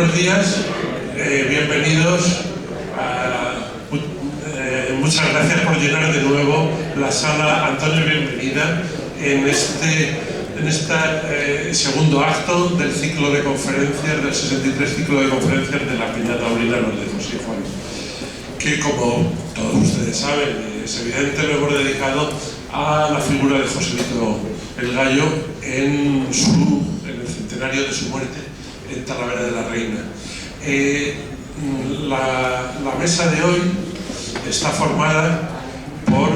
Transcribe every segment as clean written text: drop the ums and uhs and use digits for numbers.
buenos días, bienvenidos. Muchas gracias por llenar de nuevo la sala Antonio Bienvenida en este segundo acto del ciclo de conferencias, del 63 ciclo de conferencias de la Peña Taurina Los de José Juan, que, como todos ustedes saben, es evidente, lo hemos dedicado a la figura de Joselito el Gallo en el centenario de su muerte en Talavera de la Reina. La mesa de hoy está formada por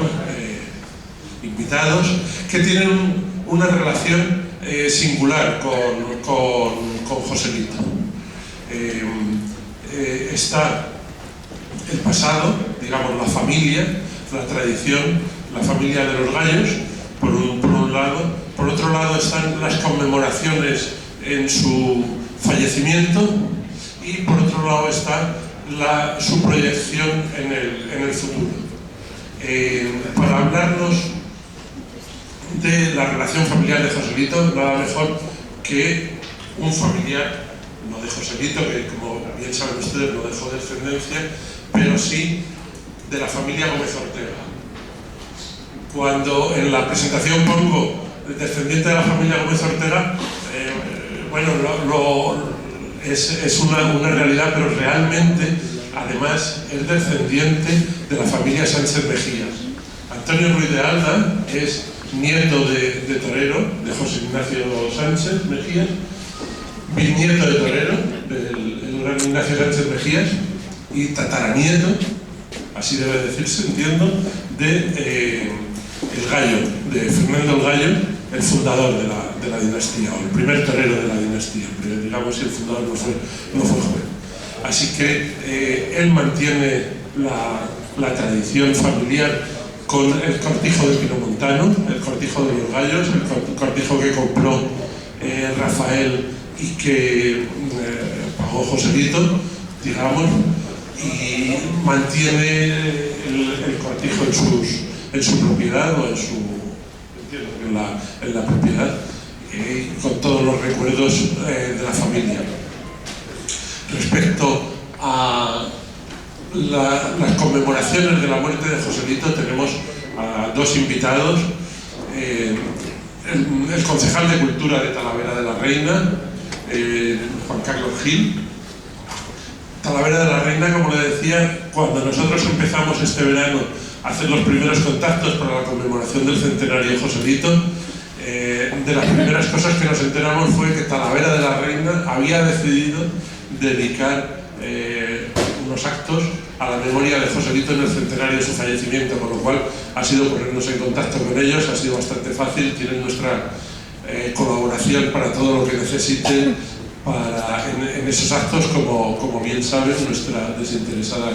invitados que tienen una relación singular con Joselito. Está el pasado, digamos, la familia, la tradición, la familia de los Gallos, por un lado. Por otro lado están las conmemoraciones en su fallecimiento y por otro lado está su proyección en el futuro. Para hablarnos de la relación familiar de Joselito, nada mejor que un familiar, no de Joselito, que como bien saben ustedes no dejó descendencia, pero sí de la familia Gómez Ortega. Cuando en la presentación pongo el descendiente de la familia Gómez Ortega, es una realidad, pero realmente, además, es descendiente de la familia Sánchez Mejías. Antonio Ruiz de Alda es nieto de torero, de José Ignacio Sánchez Mejías, bisnieto de torero, del gran Ignacio Sánchez Mejías, y tataranieto, así debe decirse, entiendo, de el Gallo, de Fernando el Gallo, el fundador de la dinastía, o el primer torero de la dinastía, pero digamos si el fundador no fue joven. Así que él mantiene la tradición familiar con el cortijo de Pinomontano, el cortijo de los Gallos, el cortijo que compró Rafael y que pagó Joselito, digamos, y mantiene el cortijo en su propiedad o en la propiedad, con todos los recuerdos de la familia. Respecto a las conmemoraciones de la muerte de Joselito, tenemos a dos invitados: el concejal de Cultura de Talavera de la Reina, Juan Carlos Gil. Talavera de la Reina, como le decía, cuando nosotros empezamos este verano a hacer los primeros contactos para la conmemoración del centenario de Joselito, de las primeras cosas que nos enteramos fue que Talavera de la Reina había decidido dedicar unos actos a la memoria de Joselito en el centenario de su fallecimiento, con lo cual ha sido ponernos en contacto con ellos, ha sido bastante fácil, tienen nuestra colaboración para todo lo que necesiten en esos actos, como bien saben, nuestra desinteresada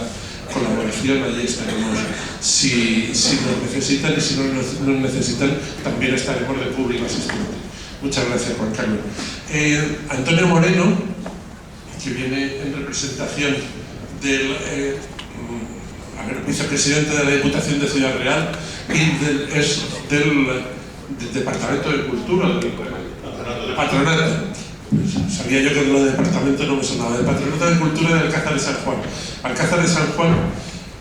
colaboración, allí estaremos si nos necesitan, y si no nos necesitan también estaremos de público asistente. Muchas gracias, Juan Carlos. Antonio Moreno, que viene en representación del vicepresidente de la Diputación de Ciudad Real y es del Departamento de Cultura, del Patronato. Sabía yo que lo de departamento no me sonaba. Del Patronato de Cultura del Alcázar de San Juan. Alcázar de San Juan,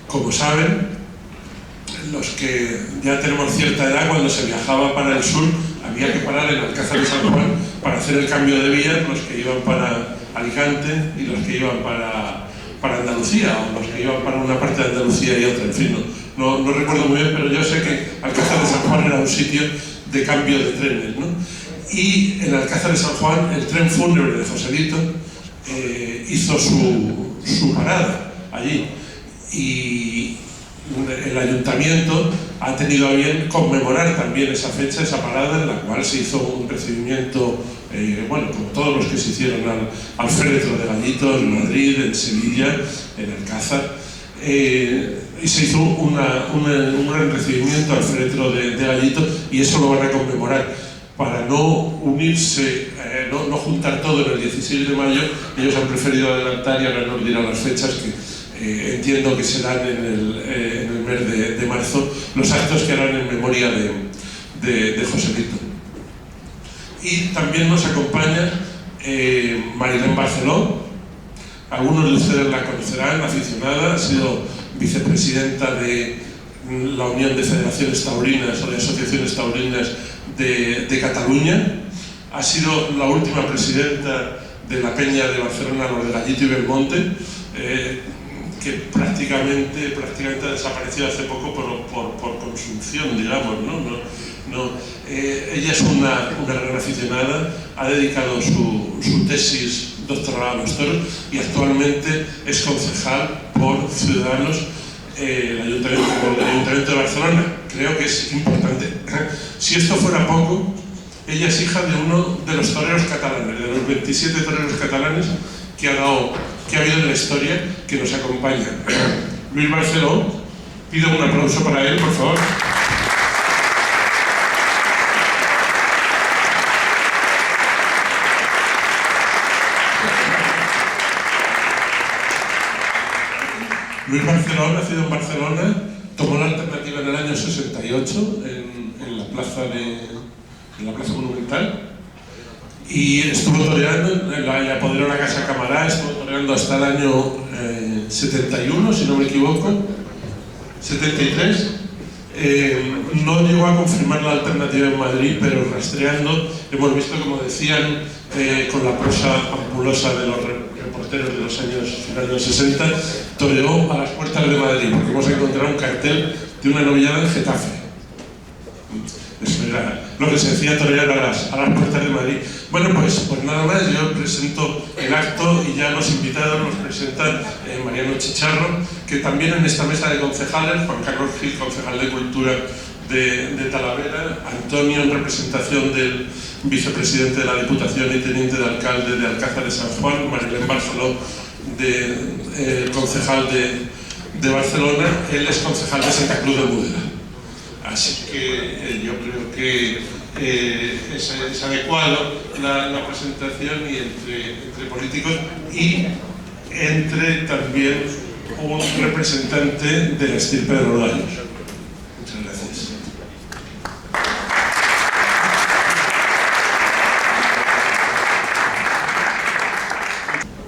como saben, los que ya tenemos cierta edad, cuando se viajaba para el sur, había que parar en Alcázar de San Juan para hacer el cambio de vías, los que iban para Alicante y los que iban para Andalucía, o los que iban para una parte de Andalucía y otra, en fin, no recuerdo muy bien, pero yo sé que Alcázar de San Juan era un sitio de cambio de trenes, ¿no? Y en Alcázar de San Juan el tren fúnebre de Joselito hizo su parada allí, y el ayuntamiento ha tenido a bien conmemorar también esa fecha, esa parada, en la cual se hizo un recibimiento, como todos los que se hicieron al féretro de Gallito en Madrid, en Sevilla, en Alcázar, y se hizo un gran recibimiento al féretro de Gallito, y eso lo van a conmemorar. Para no unirse, no juntar todo en el 16 de mayo, ellos han preferido adelantar, y ahora nos dirán las fechas, que entiendo que serán en el mes de marzo, los actos que harán en memoria de Joselito. Y también nos acompaña Marilén Barceló, Algunos de ustedes la conocerán, aficionada, ha sido vicepresidenta de la Unión de Federaciones Taurinas o de Asociaciones Taurinas de Cataluña, ha sido la última presidenta de la Peña de Barcelona, los de Gallito y Belmonte, que prácticamente ha desaparecido hace poco por consunción, digamos, ¿no? Ella es una gran aficionada, ha dedicado su tesis doctoral a los toros y actualmente es concejal por Ciudadanos el Ayuntamiento de Barcelona. Creo que es importante. Si esto fuera poco, ella es hija de uno de los toreros catalanes, de los 27 toreros catalanes que ha habido en la historia, que nos acompañan. Luis Barceló, pido un aplauso para él, por favor. Luis Barceló, nacido en Barcelona, tomó la alternativa en el año 68 en la Plaza Monumental y estuvo toreando, le apoderó la Casa Camará, estuvo toreando hasta el año 71, si no me equivoco, 73. No llegó a confirmar la alternativa en Madrid, pero rastreando hemos visto, como decían, con la prosa ampulosa de los reporteros de los años 60, toreó a las puertas de Madrid, porque hemos encontrado un cartel de una novillada en Getafe. Eso era lo que se decía, torear a las puertas de Madrid. Bueno, pues nada más, yo presento el acto y ya los invitados nos presentan Mariano Chicharro, que también en esta mesa de concejales, Juan Carlos Gil, concejal de Cultura de Talavera, Antonio en representación del vicepresidente de la Diputación y teniente de alcalde de Alcázar de San Juan, Marilén Barceló, concejal de Barcelona, él es concejal de Santa Cruz de Mudela. Así que yo creo que es adecuado la presentación y entre políticos y entre también un representante de la estirpe de los gallos. Muchas gracias.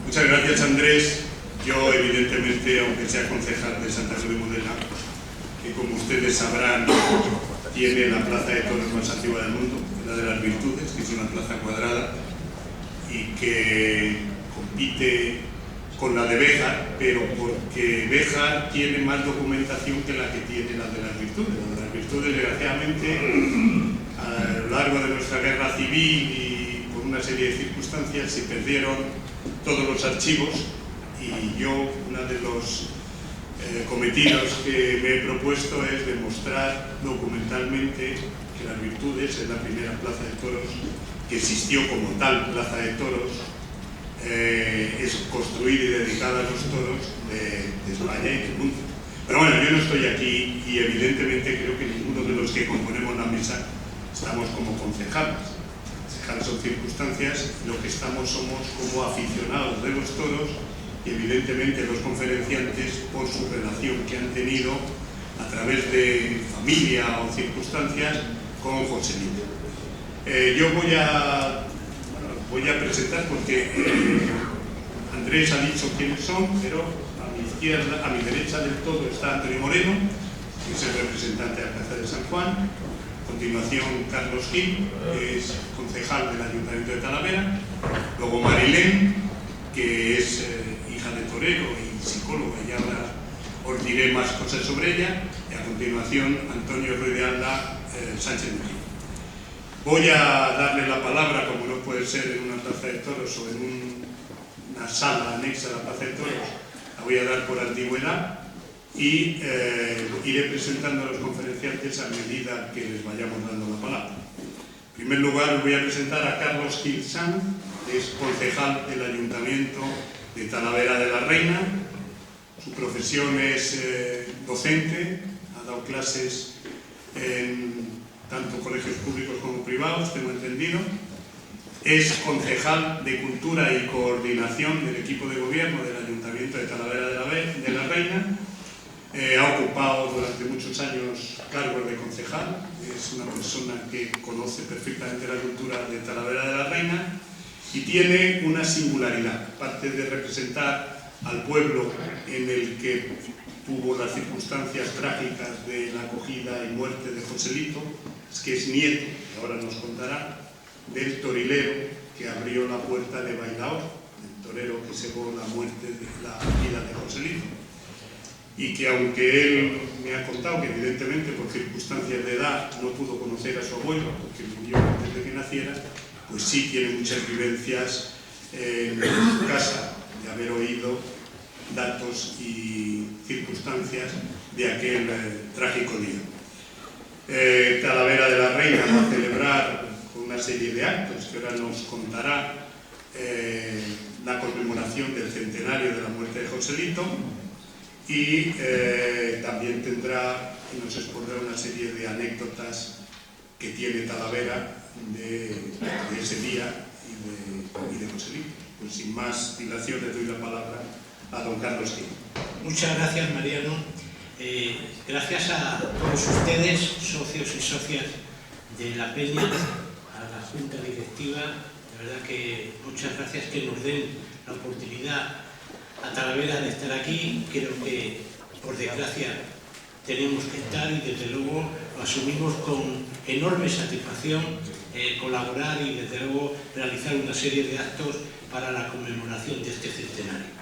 Muchas gracias, Andrés. Yo, evidentemente, aunque sea concejal de Santa Cruz de Mudela, que como ustedes sabrán, tiene la plaza de toros más antigua del mundo, la de las Virtudes, que es una plaza cuadrada y que compite con la de Béjar, pero porque Béjar tiene más documentación que la que tiene la de las Virtudes. La de las Virtudes, desgraciadamente, a lo largo de nuestra guerra civil y por una serie de circunstancias, se perdieron todos los archivos y yo, uno de los cometidos que me he propuesto es demostrar documentalmente que las Virtudes es la primera plaza de toros que existió como tal plaza de toros, es construida y dedicada a los toros de España y del mundo. Pero bueno, yo no estoy aquí y evidentemente creo que ninguno de los que componemos la mesa estamos como concejales. Concejales son circunstancias, lo que somos como aficionados de los toros y evidentemente los conferenciantes por su relación que han tenido a través de familia o circunstancias con José Luis. Yo voy a presentar porque Andrés ha dicho quiénes son, pero a mi derecha del todo está Antonio Moreno, que es el representante de Alcázar de San Juan. A continuación, Carlos Gil, que es concejal del Ayuntamiento de Talavera. Luego Marilén, que es hija de torero y psicóloga, y ahora os diré más cosas sobre ella. Y a continuación, Antonio Ruiz de Alda Sánchez Mejía. Voy a darle la palabra, como no puede ser en una plaza de toros o en una sala anexa a la plaza de toros, la voy a dar por antigüedad y iré presentando a los conferenciantes a medida que les vayamos dando la palabra. En primer lugar, os voy a presentar a Carlos Gil Sanz, que es concejal del Ayuntamiento de Talavera de la Reina. Su profesión es docente, ha dado clases en tanto colegios públicos como privados, tengo entendido. Es concejal de Cultura y Coordinación del equipo de gobierno del Ayuntamiento de Talavera de la Reina. Ha ocupado durante muchos años cargos de concejal. Es una persona que conoce perfectamente la cultura de Talavera de la Reina y tiene una singularidad. Aparte de representar al pueblo en el que tuvo las circunstancias trágicas de la acogida y muerte de Joselito, que es nieto, que ahora nos contará, del torilero que abrió la puerta de Bailaor, el torero que cegó la muerte de la vida de Joselito. Y que aunque él me ha contado que evidentemente por circunstancias de edad no pudo conocer a su abuelo, porque murió antes de que naciera, pues sí tiene muchas vivencias en su casa de haber oído datos y circunstancias de aquel trágico día. Talavera de la Reina va a celebrar una serie de actos que ahora nos contará la conmemoración del centenario de la muerte de Joselito, y también tendrá y nos expondrá una serie de anécdotas que tiene Talavera de ese día y de Joselito. Pues sin más dilación le doy la palabra a don Carlos Gil. Muchas gracias, Mariano. Gracias a todos ustedes, socios y socias de la Peña, a la Junta Directiva, de verdad que muchas gracias que nos den la oportunidad a Talavera de estar aquí. Creo que, por desgracia, tenemos que estar y desde luego lo asumimos con enorme satisfacción, colaborar y desde luego realizar una serie de actos para la conmemoración de este centenario.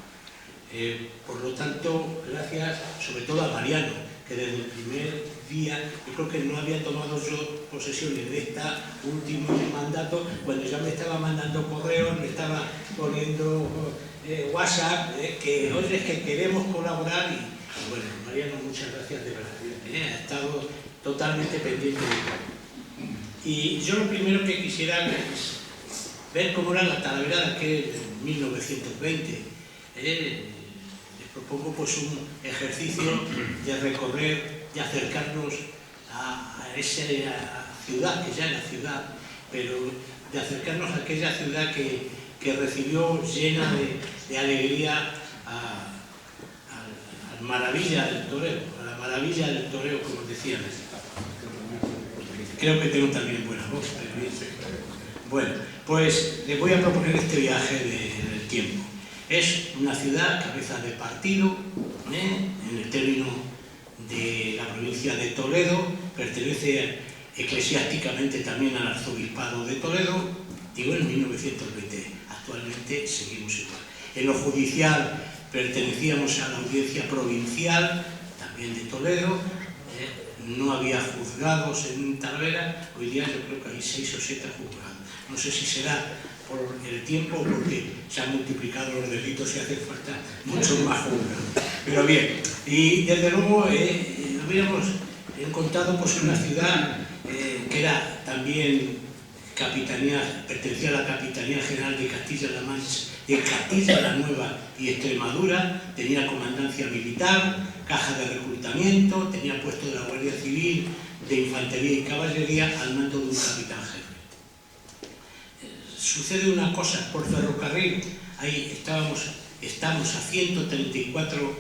Por lo tanto, gracias sobre todo a Mariano, que desde el primer día, yo creo que no había tomado yo posesión de este último mandato, cuando ya me estaba mandando correos, me estaba poniendo WhatsApp, que oye, es que queremos colaborar y bueno, Mariano, muchas gracias de verdad, ha estado totalmente pendiente de todo. Y yo lo primero que quisiera es ver cómo era la Talavera de aquel 1920. Les propongo pues un ejercicio de recorrer, de acercarnos a esa ciudad, que ya era ciudad, pero de acercarnos a aquella ciudad que recibió llena de alegría a la maravilla del toreo, a la maravilla del toreo, como decían. Creo que tengo también buena voz, pero bien. Bueno, pues les voy a proponer este viaje del tiempo. Es una ciudad, cabeza de partido, en el término de la provincia de Toledo, pertenece eclesiásticamente también al arzobispado de Toledo, digo en 1920, actualmente seguimos igual. En lo judicial pertenecíamos a la audiencia provincial, también de Toledo, no había juzgados en Talavera, hoy día yo creo que hay 6 o 7 juzgados. No sé si será por el tiempo o porque se han multiplicado los delitos y hace falta muchos más juzgados. Pero bien, y desde luego hubiéramos encontrado pues una ciudad que era también capitanía, pertenecía a la Capitanía General de Castilla-La Mancha, de Castilla-La Nueva y Extremadura, tenía comandancia militar, caja de reclutamiento, tenía puesto de la Guardia Civil, de Infantería y Caballería al mando de un capitán jefe. Sucede una cosa, por ferrocarril, ahí estamos a 134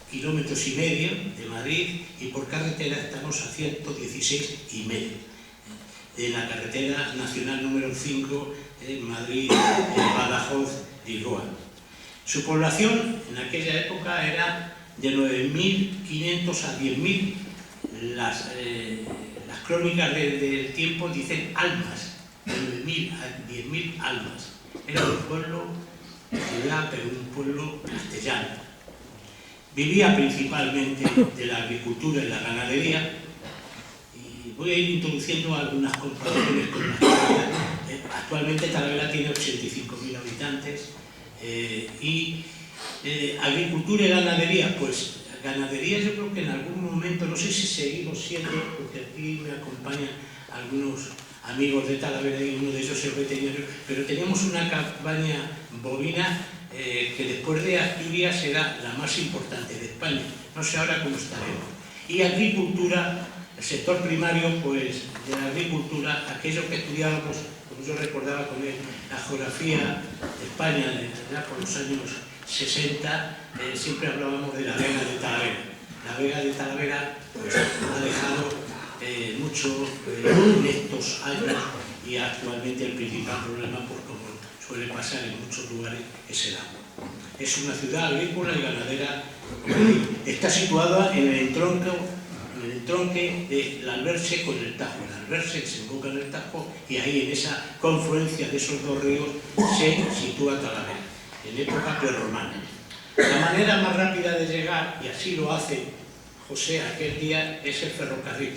kilómetros y medio de Madrid y por carretera estamos a 116,5. En la carretera nacional número 5, Madrid, Badajoz y Lisboa. Su población en aquella época era de 9.500 a 10.000. Las crónicas del tiempo dicen almas, de 9.000 a 10.000 almas. Era un pueblo, ciudad, pero un pueblo castellano. Vivía principalmente de la agricultura y la ganadería. Voy a ir introduciendo algunas comparaciones con la ciudad. Actualmente Talavera tiene 85.000 habitantes y agricultura y ganadería, pues ganadería yo creo que en algún momento, no sé si seguimos siendo, porque aquí me acompañan algunos amigos de Talavera y uno de ellos es veterinario, pero teníamos una cabaña bovina que después de Asturias era la más importante de España, no sé ahora cómo estaremos. Y agricultura, el sector primario, pues de la agricultura, aquello que estudiábamos, como yo recordaba con él, la geografía de España, ya por los años 60, siempre hablábamos de la Vega de Talavera. La Vega de Talavera pues, ha dejado mucho en estos años y actualmente el principal problema, pues como suele pasar en muchos lugares, es el agua. Es una ciudad agrícola y ganadera. Está situada en el entronque del Alberche con el Tajo. El Alberche desemboca en el Tajo y ahí, en esa confluencia de esos dos ríos, se sitúa Talavera, en época prerromana. La manera más rápida de llegar, y así lo hace José aquel día, es el ferrocarril.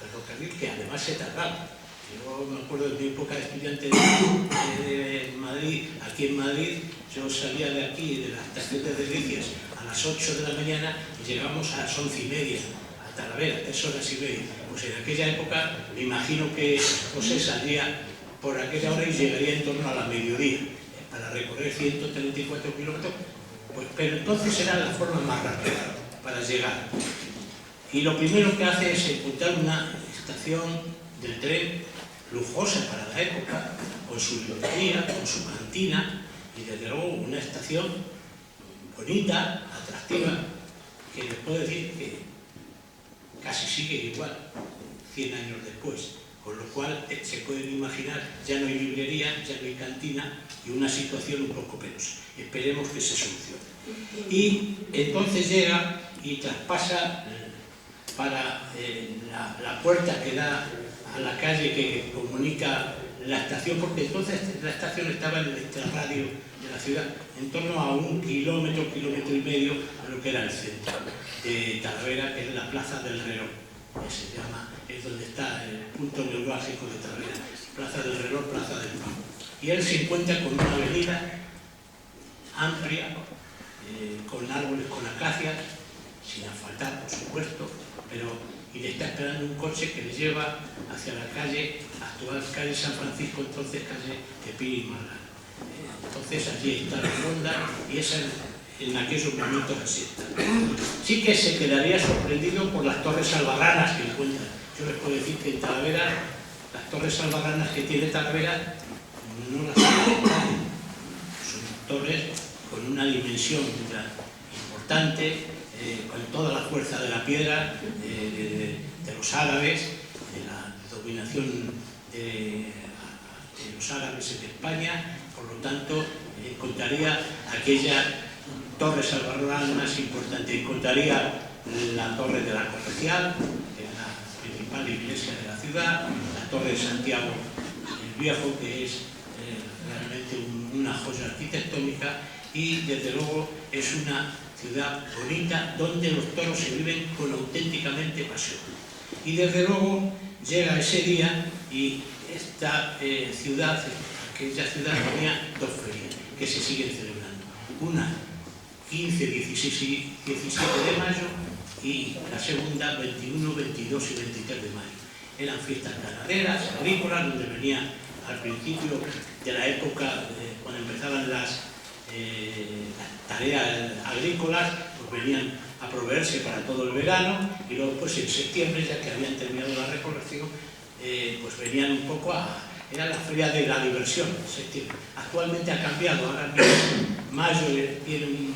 Ferrocarril que además se tardaba. Yo me acuerdo de mi época de estudiante de Madrid, aquí en Madrid, yo salía de aquí, de la estación de Delicias, a las 8 de la mañana y llegamos a las 11:30, a Talavera, 3 horas y media. Pues en aquella época me imagino que José saldría por aquella hora y llegaría en torno a la mediodía, para recorrer 134 kilómetros, pues, pero entonces era la forma más rápida para llegar. Y lo primero que hace es encontrar una estación del tren lujosa para la época, con su librería, con su cantina, y desde luego una estación bonita, atractiva, que les puedo decir que casi sigue igual 100 años después, con lo cual se pueden imaginar, ya no hay librería, ya no hay cantina y una situación un poco penosa. Esperemos que se solucione. Y entonces llega y traspasa para la puerta que da a la calle que comunica la estación, porque entonces la estación estaba en el extrarradio de la ciudad, en torno a 1 kilómetro, kilómetro y medio a lo que era el centro de Talavera, que es la Plaza del Reloj, que se llama, es donde está el punto neurálgico de Talavera, Plaza del Reloj, Plaza del Pan. Y él se encuentra con una avenida amplia, con árboles, con acacias, sin asfaltar, por supuesto, y le está esperando un coche que le lleva hacia la calle, actual calle San Francisco, entonces calle de Piri y Margall. Entonces allí está la ronda y esa en aquellos momentos así está. Sí que se quedaría sorprendido por las torres albarranas que encuentra. Yo les puedo decir que en Talavera, las torres albarranas que tiene Talavera no las hay. Son torres con una dimensión importante, con toda la fuerza de la piedra, de los árabes, de la dominación de los árabes en España. Por lo tanto, encontraría aquella torre albarrana más importante. Encontraría la torre de la Colegial, que es la principal iglesia de la ciudad, la torre de Santiago el Viejo, que es realmente una joya arquitectónica, y desde luego es una ciudad bonita donde los toros se viven con auténticamente pasión. Y desde luego llega ese día y esta ciudad, aquella ciudad, tenía 2 ferias que se siguen celebrando. Una 15, 16 y 17 de mayo y la segunda 21, 22 y 23 de mayo. Eran fiestas ganaderas, agrícolas, donde venía al principio de la época, cuando empezaban las tareas agrícolas, pues venían a proveerse para todo el verano, y luego pues en septiembre, ya que habían terminado la recolección, pues venían un poco era la feria de la diversión, septiembre. Actualmente ha cambiado, ahora mismo mayo tiene un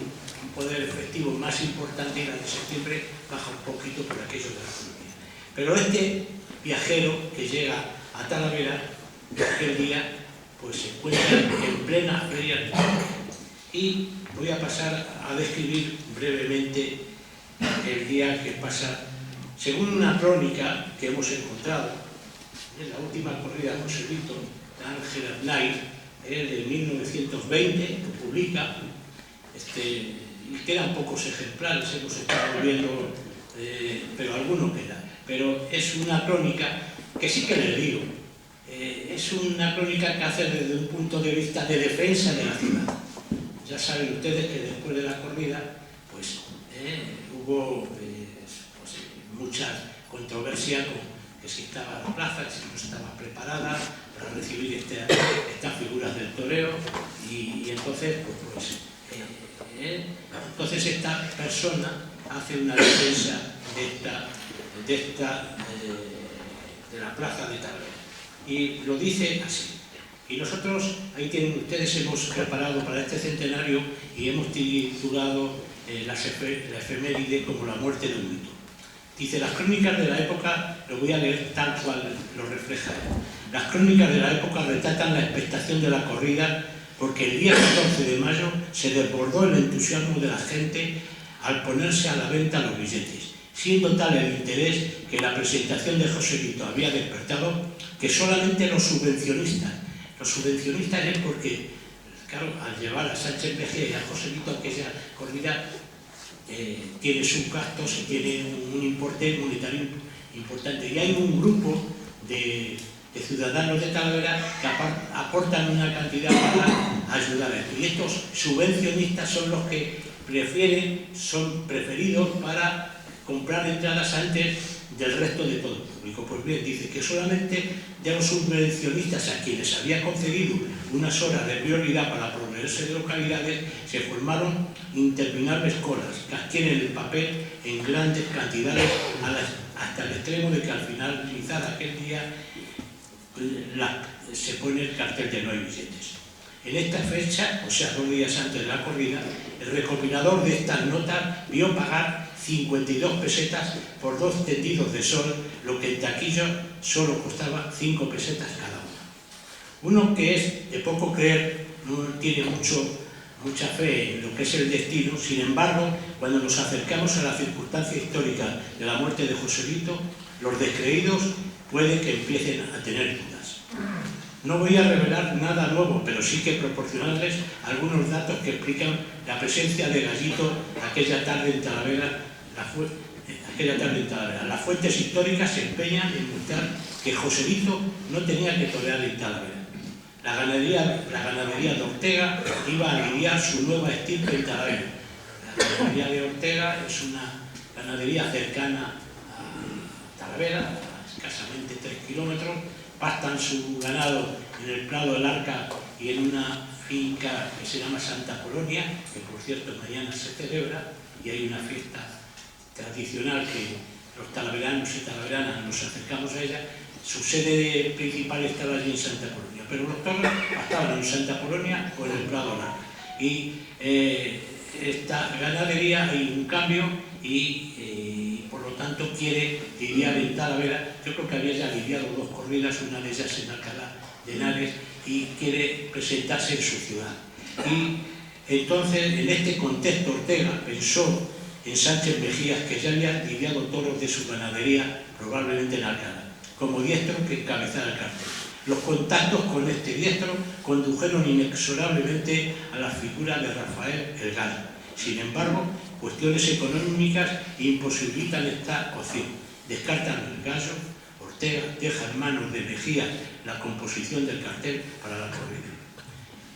poder efectivo más importante y la de septiembre baja un poquito por aquello de la economía. Pero este viajero que llega a Talavera aquel día, pues se encuentra en plena feria de Talavera. Y voy a pasar a describir brevemente el día que pasa, según una crónica que hemos encontrado, en la última corrida de Joselito, de Ángel Arnaiz, de 1920, que publica, y quedan pocos ejemplares, hemos estado viendo, pero alguno queda. Pero es una crónica que sí que le digo, es una crónica que hace desde un punto de vista de defensa de la ciudad. Ya saben ustedes que después de la corrida pues, hubo mucha controversia con que si estaba la plaza, que si no estaba preparada para recibir estas figuras del toreo, y entonces, entonces esta persona hace una defensa de la plaza de Talavera. Y lo dice así. Y nosotros, ahí tienen ustedes, hemos preparado para este centenario y hemos titulado la efeméride como la muerte de un mito. Dice, las crónicas de la época, lo voy a leer tal cual lo refleja. Las crónicas de la época retratan la expectación de la corrida porque el día 14 de mayo se desbordó el entusiasmo de la gente al ponerse a la venta los billetes, siendo tal el interés que la presentación de Joselito había despertado que solamente los subvencionistas es porque, claro, al llevar a Sánchez Mejía y a Joselito a aquella corrida, tiene sus gastos y tiene un importe monetario importante. Y hay un grupo de ciudadanos de Talavera que aportan una cantidad para ayudar a esto. Y estos subvencionistas son los que son preferidos para comprar entradas antes del resto de todo el público. Pues bien, dice que solamente de los subvencionistas a quienes había concedido unas horas de prioridad para proveerse de localidades, se formaron interminables colas que adquieren el papel en grandes cantidades hasta el extremo de que al finalizar aquel día se pone el cartel de no hay billetes. En esta fecha, o sea, 2 días antes de la corrida, el recopilador de estas notas vio pagar 52 pesetas por 2 tendidos de sol, lo que en taquilla solo costaba 5 pesetas cada una. Uno que es de poco creer, no tiene mucha fe en lo que es el destino. Sin embargo, cuando nos acercamos a la circunstancia histórica de la muerte de Joselito, los descreídos puede que empiecen a tener dudas. No voy a revelar nada nuevo, pero sí que proporcionarles algunos datos que explican la presencia de Gallito aquella tarde en Talavera. Las fuentes históricas se empeñan en mostrar que Joselito no tenía que torear en Talavera. La ganadería de Ortega iba a lidiar su nueva estirpe en Talavera. La ganadería de Ortega es una ganadería cercana a Talavera, a escasamente 3 kilómetros. Pastan su ganado en el Prado del Arca y en una finca que se llama Santa Polonia, que por cierto mañana se celebra, y hay una fiesta tradicional que los talaveranos y talaveranas nos acercamos a ella. Su sede principal estaba allí en Santa Polonia, pero los toros estaban en Santa Polonia o en el Prado del Arca. Y esta ganadería hay un cambio y por lo tanto quiere lidiar en Talavera. Yo creo que había ya lidiado 2 corridas, una de ellas en Alcalá de Henares, y quiere presentarse en su ciudad. Y entonces, en este contexto, Ortega pensó en Sánchez Mejías, que ya había lidiado toros de su ganadería, probablemente en Alcalá, como diestro que encabezara el cartel. Los contactos con este diestro condujeron inexorablemente a la figura de Rafael el Gallo. Sin embargo, cuestiones económicas imposibilitan esta opción. Descartan el Gallo. Ortega deja en manos de Mejía la composición del cartel para la corrida.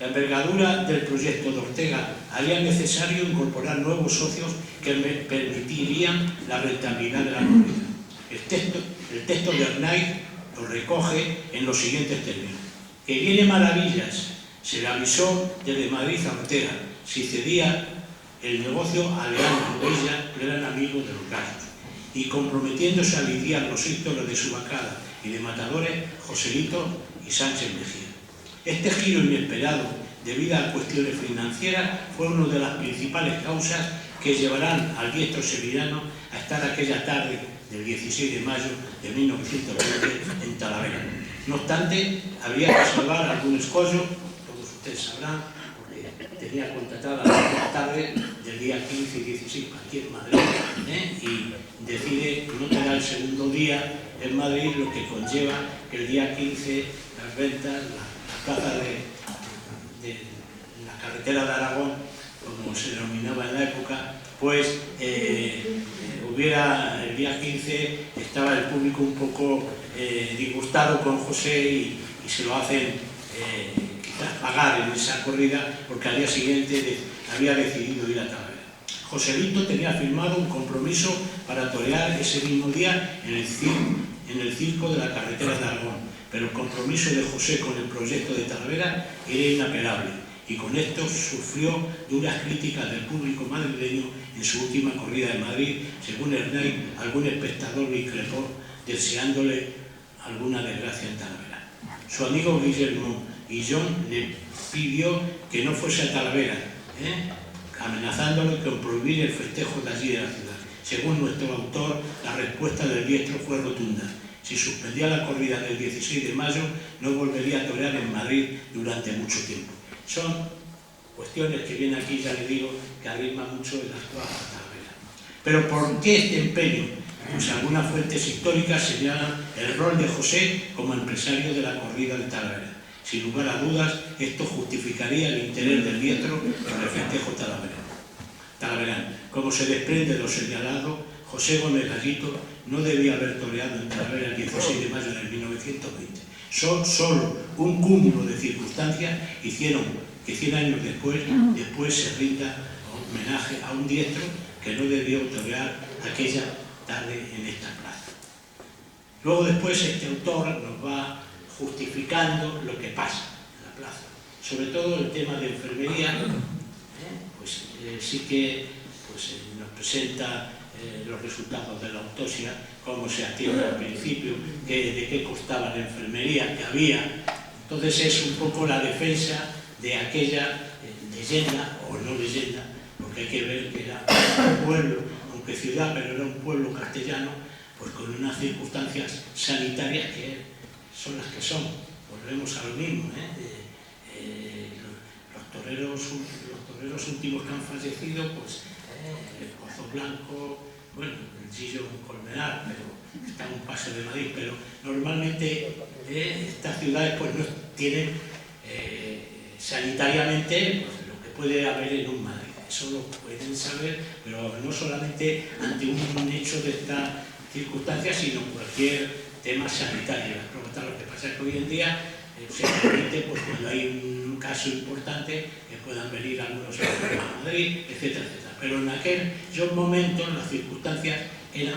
La envergadura del proyecto de Ortega haría necesario incorporar nuevos socios que permitirían la rentabilidad de la corrida. El texto de Arnaiz lo recoge en los siguientes términos. Que viene maravillas, se le avisó desde Madrid a Ortega, si cedía el negocio a Leandro Bella, gran amigo de los gallos, y comprometiéndose a lidiar los ídolos de su bancada y de matadores, Joselito y Sánchez Mejía. Este giro inesperado, debido a cuestiones financieras, fue una de las principales causas que llevarán al diestro sevillano a estar aquella tarde del 16 de mayo de 1920 en Talavera. No obstante, habría que salvar algún escollo, todos ustedes sabrán, porque tenía contratada la tarde del día 15 y 16 aquí en Madrid, y decide no tener el segundo día en Madrid, lo que conlleva que el día 15 las ventas, la plaza de la carretera de Aragón, como se denominaba en la época, pues el día 15 estaba el público un poco disgustado con José y se lo hacen quizás pagar en esa corrida, porque al día siguiente había decidido ir a Talavera. Joselito tenía firmado un compromiso para torear ese mismo día en el circo de la carretera de Aragón, pero el compromiso de José con el proyecto de Talavera era inapelable, y con esto sufrió duras críticas del público madrileño en su última corrida de Madrid. Según Hernán, algún espectador le increpó deseándole alguna desgracia en Talavera. Su amigo Guillermo Guillón le pidió que no fuese a Talavera, amenazándole con prohibir el festejo de allí de la ciudad. Según nuestro autor, la respuesta del diestro fue rotunda. Si suspendía la corrida del 16 de mayo, no volvería a torear en Madrid durante mucho tiempo. Son cuestiones que vienen aquí, ya le digo, que arrisman mucho en las cuadras de Talavera. Pero ¿por qué este empeño? Pues algunas fuentes históricas señalan el rol de José como empresario de la corrida de Talavera. Sin lugar a dudas, esto justificaría el interés del diestro por el festejo talaverano. Como se desprende de lo señalado, José Gómez Gallito no debía haber toreado en Talavera el 16 de mayo de 1920. Solo un cúmulo de circunstancias hicieron que 100 años después se rinda homenaje a un diestro que no debió torear aquella tarde en esta plaza. Luego después este autor nos va justificando lo que pasa en la plaza, sobre todo el tema de enfermería, sí que nos presenta los resultados de la autopsia, cómo se activa al principio, de qué costaba la enfermería que había. Entonces es un poco la defensa de aquella leyenda o no leyenda, porque hay que ver que era un pueblo, aunque ciudad, pero era un pueblo castellano, pues con unas circunstancias sanitarias que son las que son. Volvemos a lo mismo, los toreros últimos que han fallecido, pues el Pozo Blanco, bueno, el Gillo Colmenar, pero está a un paso de Madrid, pero normalmente estas ciudades pues no tienen sanitariamente pues, lo que puede haber en un Madrid. Eso lo pueden saber, pero no solamente ante un hecho de esta circunstancia, sino cualquier tema sanitario. Lo que pasa es que hoy en día se permite, pues, cuando hay un caso importante, que puedan venir algunos a Madrid, etcétera, etcétera. Pero en aquellos momentos las circunstancias eran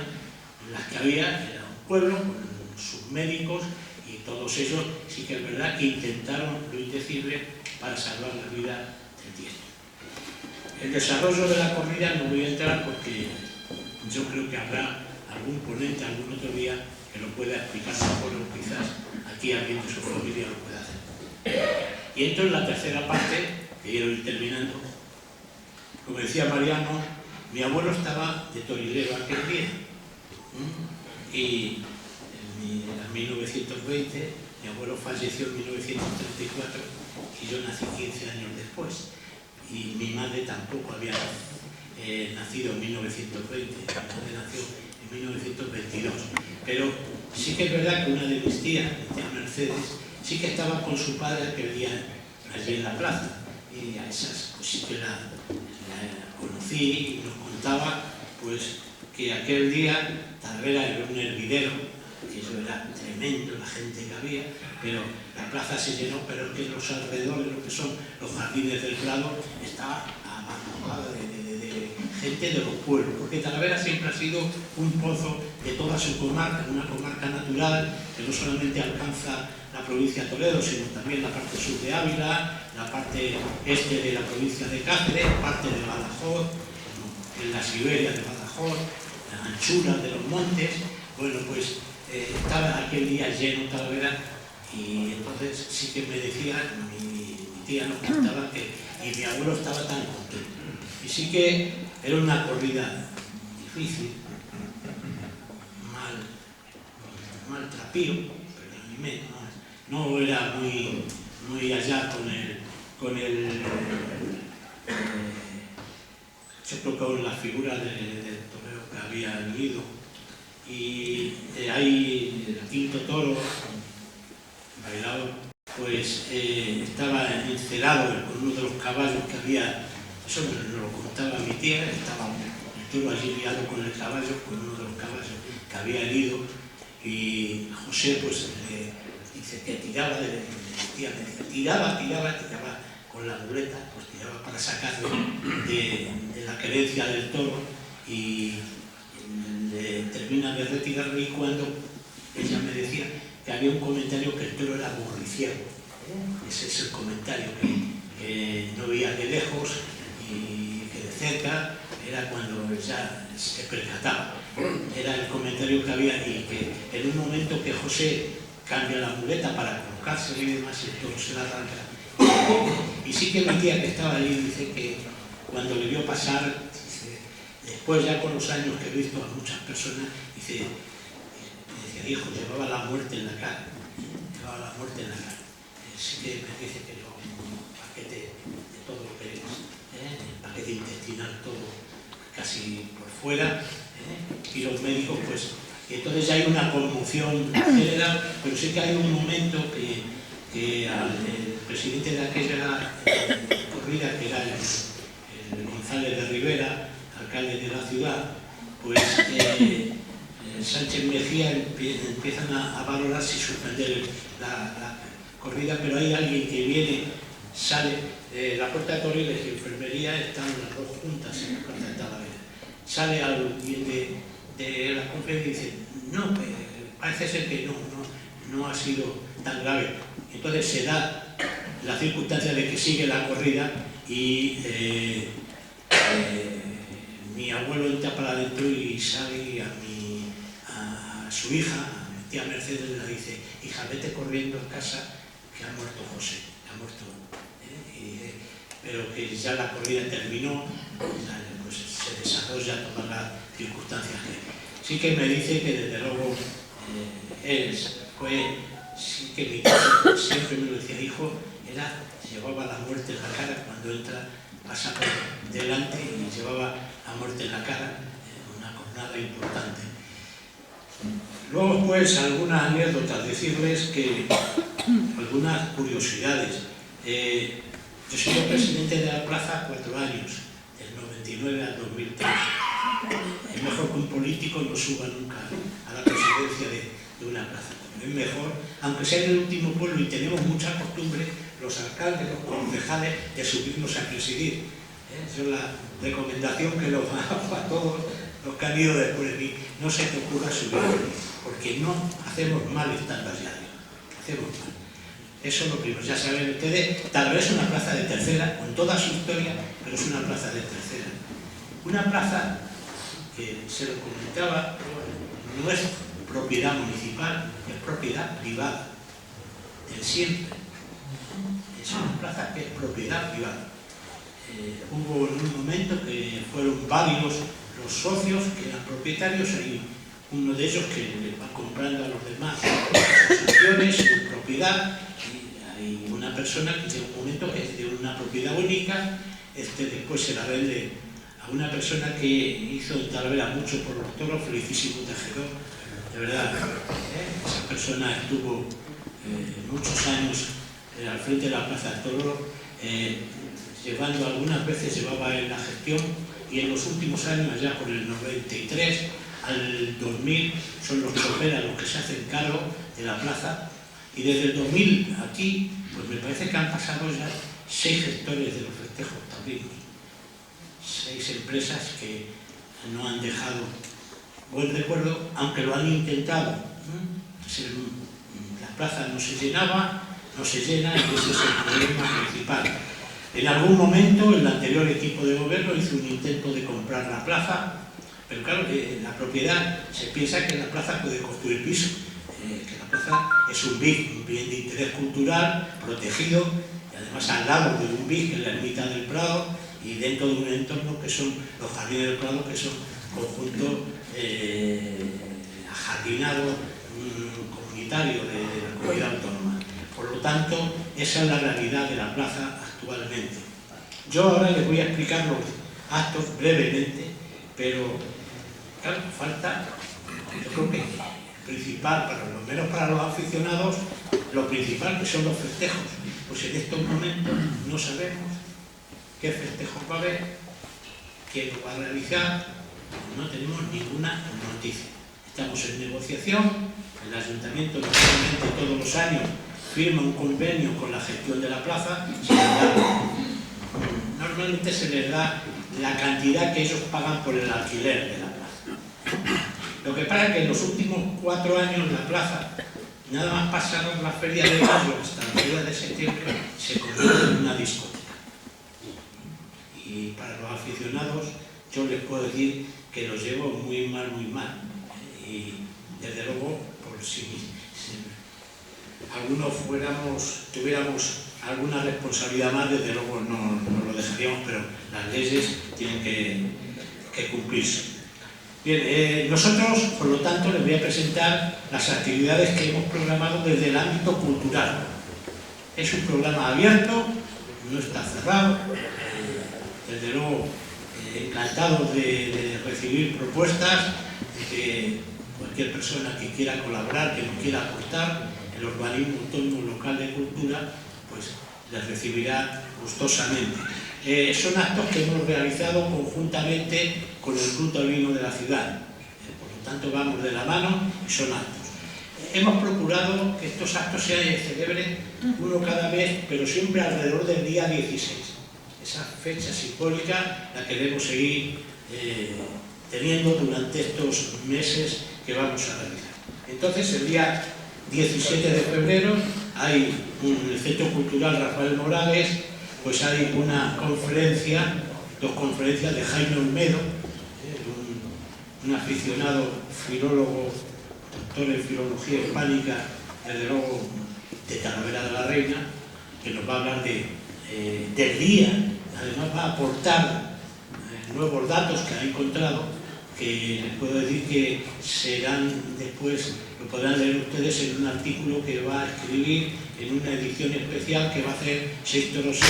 las que había, era un pueblo con sus médicos y todos ellos sí que es verdad que intentaron lo indecible para salvar la vida del diestro. El desarrollo de la corrida no voy a entrar porque yo creo que habrá algún ponente algún otro día que lo pueda explicar mejor o quizás aquí alguien de su familia lo pueda hacer. Y entro en la tercera parte, que quiero ir terminando. Como decía Mariano, mi abuelo estaba de torilero aquel día. Y en 1920, mi abuelo falleció en 1934 y yo nací 15 años después. Y mi madre tampoco había nacido en 1920, mi madre nació en 1922. Pero sí que es verdad que una de mis tías, mi tía Mercedes, sí que estaba con su padre aquel día allí en la plaza. Y a esas pues sí que la conocí y nos contaba pues que aquel día Talavera era un hervidero, que eso era tremendo, la gente que había, pero la plaza se llenó, pero que los alrededores, lo que son los jardines del Prado, estaba abarrotada de gente de los pueblos, porque Talavera siempre ha sido un pozo de toda su comarca, una comarca natural que no solamente alcanza la provincia de Toledo, sino también la parte sur de Ávila, la parte este de la provincia de Cáceres, parte de Badajoz, en la Siberia de Badajoz, la anchura de los montes. Bueno, pues estaba aquel día lleno Talavera y entonces sí que me decía, mi tía nos contaba que y mi abuelo estaba tan contento. Y sí que era una corrida difícil, mal trapío, pero ni menos, no era muy allá con el yo creo que con la figura del torero que había vivido. Y ahí el quinto toro, bailador, pues estaba encerado con uno de los caballos que había, eso me lo contaba mi tía, estaba el toro allí liado con el caballo, con uno de los caballos que había herido, y José pues dice que tiraba, tiraba con la muleta, pues tiraba para sacarlo de la querencia del toro y termina de retirarlo, y cuando ella me decía que había un comentario que el toro era aborriciado. Ese es el comentario que no veía de lejos y que de cerca era cuando ya se percataba. Era el comentario que había, y que en un momento que José cambia la muleta para colocársela y demás, el toro se la arranca. Y sí que mi tía que estaba allí dice que cuando le vio pasar, después ya con los años que he visto a muchas personas, dice, hijo, llevaba la muerte en la cara, Sí que me dice que paquete de todo lo que es, el paquete intestinal todo casi por fuera, y los médicos pues, y entonces ya hay una conmoción general, pero sí que hay un momento que el presidente de aquella corrida, que era el González de Rivera, alcalde de la ciudad, pues Sánchez Mejía empiezan a valorar si suspender la corrida, pero hay alguien que viene, sale, la puerta de Torriles y enfermería están las dos juntas en la plaza de Talavera. Sale alguien de la conferencia y dice, no, parece ser que no ha sido tan grave. Entonces se da la circunstancia de que sigue la corrida y mi abuelo entra para adentro y sale a su hija, a mi tía Mercedes, le dice, hija, vete corriendo a casa que ha muerto José, ha muerto. Pero que ya la corrida terminó, pues se desarrolla todas las circunstancias. Sí que me dice que desde luego él fue, sí que mi casa siempre me lo decía, hijo, llevaba la muerte en la cara cuando entra, pasa por delante y llevaba la muerte en la cara, una jornada importante. Luego pues algunas anécdotas, decirles que algunas curiosidades. Yo soy el presidente de la plaza 4 años, del 99 al 2003. Es mejor que un político no suba nunca a la presidencia de una plaza. Es mejor, aunque sea en el último pueblo, y tenemos mucha costumbre, los alcaldes, los concejales, de subirnos a presidir. Esa es la recomendación que los hago a todos los que han ido después de mí. No se te ocurra subir, porque no hacemos mal estando allá. Hacemos mal. Eso es lo primero. Ya saben ustedes, tal vez es una plaza de tercera, con toda su historia, pero es una plaza de tercera. Una plaza que se lo comentaba, no es propiedad municipal, es propiedad privada, del siempre. Es una plaza que es propiedad privada. Hubo en un momento que fueron varios los socios que eran propietarios, hay uno de ellos que le va comprando a los demás sus acciones, su propiedad, y hay una persona que llega un momento que es de una propiedad única, después se la vende a una persona que hizo en Talavera mucho por los toros, felicísimo tejedor, de verdad. Esa persona estuvo muchos años al frente de la Plaza de Toros, llevando, algunas veces llevaba en la gestión, y en los últimos años, allá por el 93 al 2000, son los choferas los que se hacen cargo de la plaza, y desde el 2000 aquí, pues me parece que han pasado ya 6 gestores de los festejos taurinos, 6 empresas que no han dejado buen recuerdo, aunque lo han intentado. La plaza no se llenaba, no se llena, y ese es el problema principal. En algún momento el anterior equipo de gobierno hizo un intento de comprar la plaza, pero claro, la propiedad, se piensa que la plaza puede construir pisos, que la plaza es un bien de interés cultural, protegido, y además al lado de un BIC, que es la ermita del Prado, y dentro de un entorno que son los jardines del Prado, que son conjuntos ajardinados comunitario de la comunidad autónoma. Por lo tanto, esa es la realidad de la plaza actualmente. Yo ahora les voy a explicar los actos brevemente, pero claro, falta, yo creo que principal, para lo menos para los aficionados, lo principal que son los festejos. Pues en estos momentos no sabemos qué festejos va a haber, quién lo va a realizar, no tenemos ninguna noticia. Estamos en negociación, el ayuntamiento normalmente todos los años firma un convenio con la gestión de la plaza, normalmente se les da la cantidad que ellos pagan por el alquiler de la plaza. Lo que pasa es que en los últimos 4 años la plaza, nada más pasaron la feria de mayo hasta la feria de septiembre, se convirtió en una discoteca. Y para los aficionados yo les puedo decir que lo llevo muy mal, y desde luego, por si algunos tuviéramos alguna responsabilidad más, desde luego no lo dejaríamos, pero las leyes tienen que cumplirse. Bien, nosotros, por lo tanto, les voy a presentar las actividades que hemos programado desde el ámbito cultural. Es un programa abierto, no está cerrado. Desde luego, encantados de recibir propuestas, de que cualquier persona que quiera colaborar, que nos quiera aportar, el Organismo Autónomo Local de Cultura, pues les recibirá gustosamente. Son actos que hemos realizado conjuntamente con el Club Taurino de la ciudad. Por lo tanto, vamos de la mano y son actos. Hemos procurado que estos actos se celebren uno cada mes, pero siempre alrededor del día 16. Esa fecha simbólica la queremos seguir teniendo durante estos meses que vamos a realizar. Entonces, el día 17 de febrero hay en el Centro Cultural Rafael Morales, pues hay una conferencia, 2 conferencias de Jaime Olmedo, un aficionado filólogo, doctor en filología hispánica, desde luego de Talavera de la Reina, que nos va a hablar del día. Además va a aportar nuevos datos que ha encontrado, que les puedo decir que serán después, lo podrán leer ustedes en un artículo que va a escribir en una edición especial que va a hacer Sixto Rosell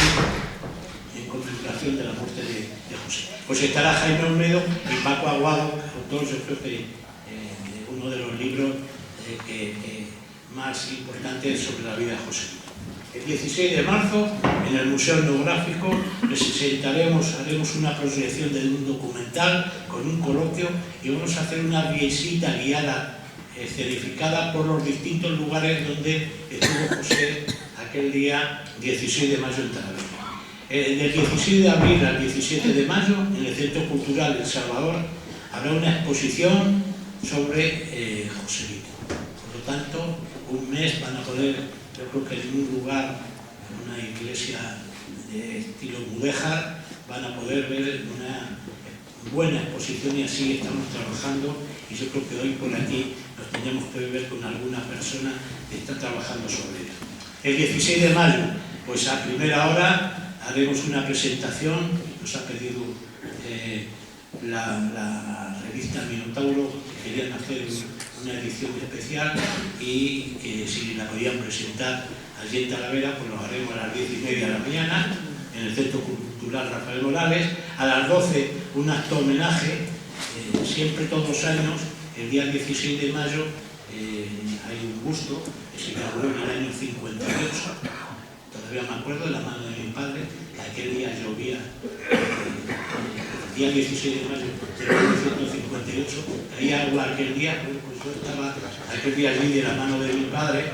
en conmemoración de la muerte de José. Pues estará Jaime Olmedo y Paco Aguado, autor, yo creo que uno de los libros más importantes sobre la vida de José. El 16 de marzo, en el Museo Etnográfico, haremos una proyección de un documental con un coloquio y vamos a hacer una visita guiada, escenificada por los distintos lugares donde estuvo José aquel día 16 de mayo en Talavera. Del 16 de abril al 17 de mayo, en el Centro Cultural El Salvador, habrá una exposición sobre Joselito. Por lo tanto, un mes van a poder, yo creo que en un lugar, en una iglesia de estilo mudéjar, van a poder ver una buena exposición y así estamos trabajando. Y yo creo que hoy por aquí nos tenemos que ver con alguna persona que está trabajando sobre ello. El 16 de mayo, pues a primera hora, haremos una presentación. Nos ha pedido la revista Minotauro que querían hacer una edición especial y que si la podían presentar allí en Talavera, pues lo haremos a las 10:30 de la mañana en el Centro Cultural Rafael Morales. A las 12 un acto homenaje, siempre todos los años, el día 16 de mayo hay un busto que se inauguró en el año 58. Todavía me acuerdo de la mano de mi padre, que aquel día llovía. El día 16 de mayo de 1958, caía agua aquel día, pues yo estaba aquel día allí de la mano de mi padre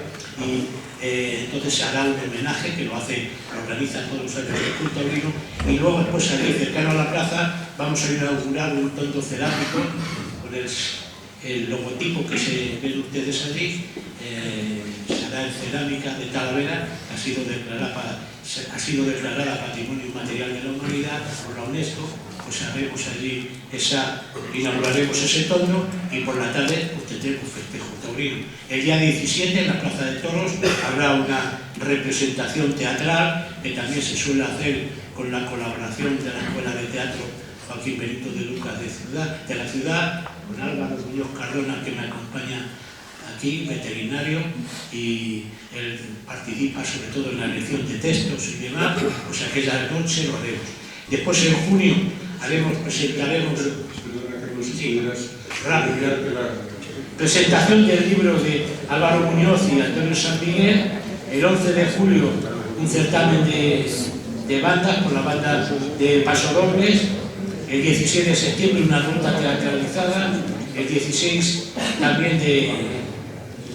y entonces se hará un homenaje que lo organizan todos los años el Club Taurino y luego después allí cercano a la plaza vamos a inaugurar un tondo cerámico con el logotipo que se ven ustedes allí, será en cerámica de Talavera, que ha sido declarada Patrimonio Inmaterial de la Humanidad por la UNESCO. Pues haremos allí inauguraremos ese tondo y por la tarde pues tendremos festejo taurino. El día 17 en la Plaza de Toros habrá una representación teatral que también se suele hacer con la colaboración de la Escuela de Teatro Joaquín Benito de Lucas de la ciudad, con Álvaro Muñoz Cardona, que me acompaña aquí, veterinario, y él participa sobre todo en la lección de textos y demás, pues aquella noche lo haremos. Después en junio presentaremos presentación del libro de Álvaro Muñoz y Antonio San Miguel. El 11 de julio un certamen de bandas por la banda de Pasodobles. El 16 de septiembre una ruta teatralizada. El 16 también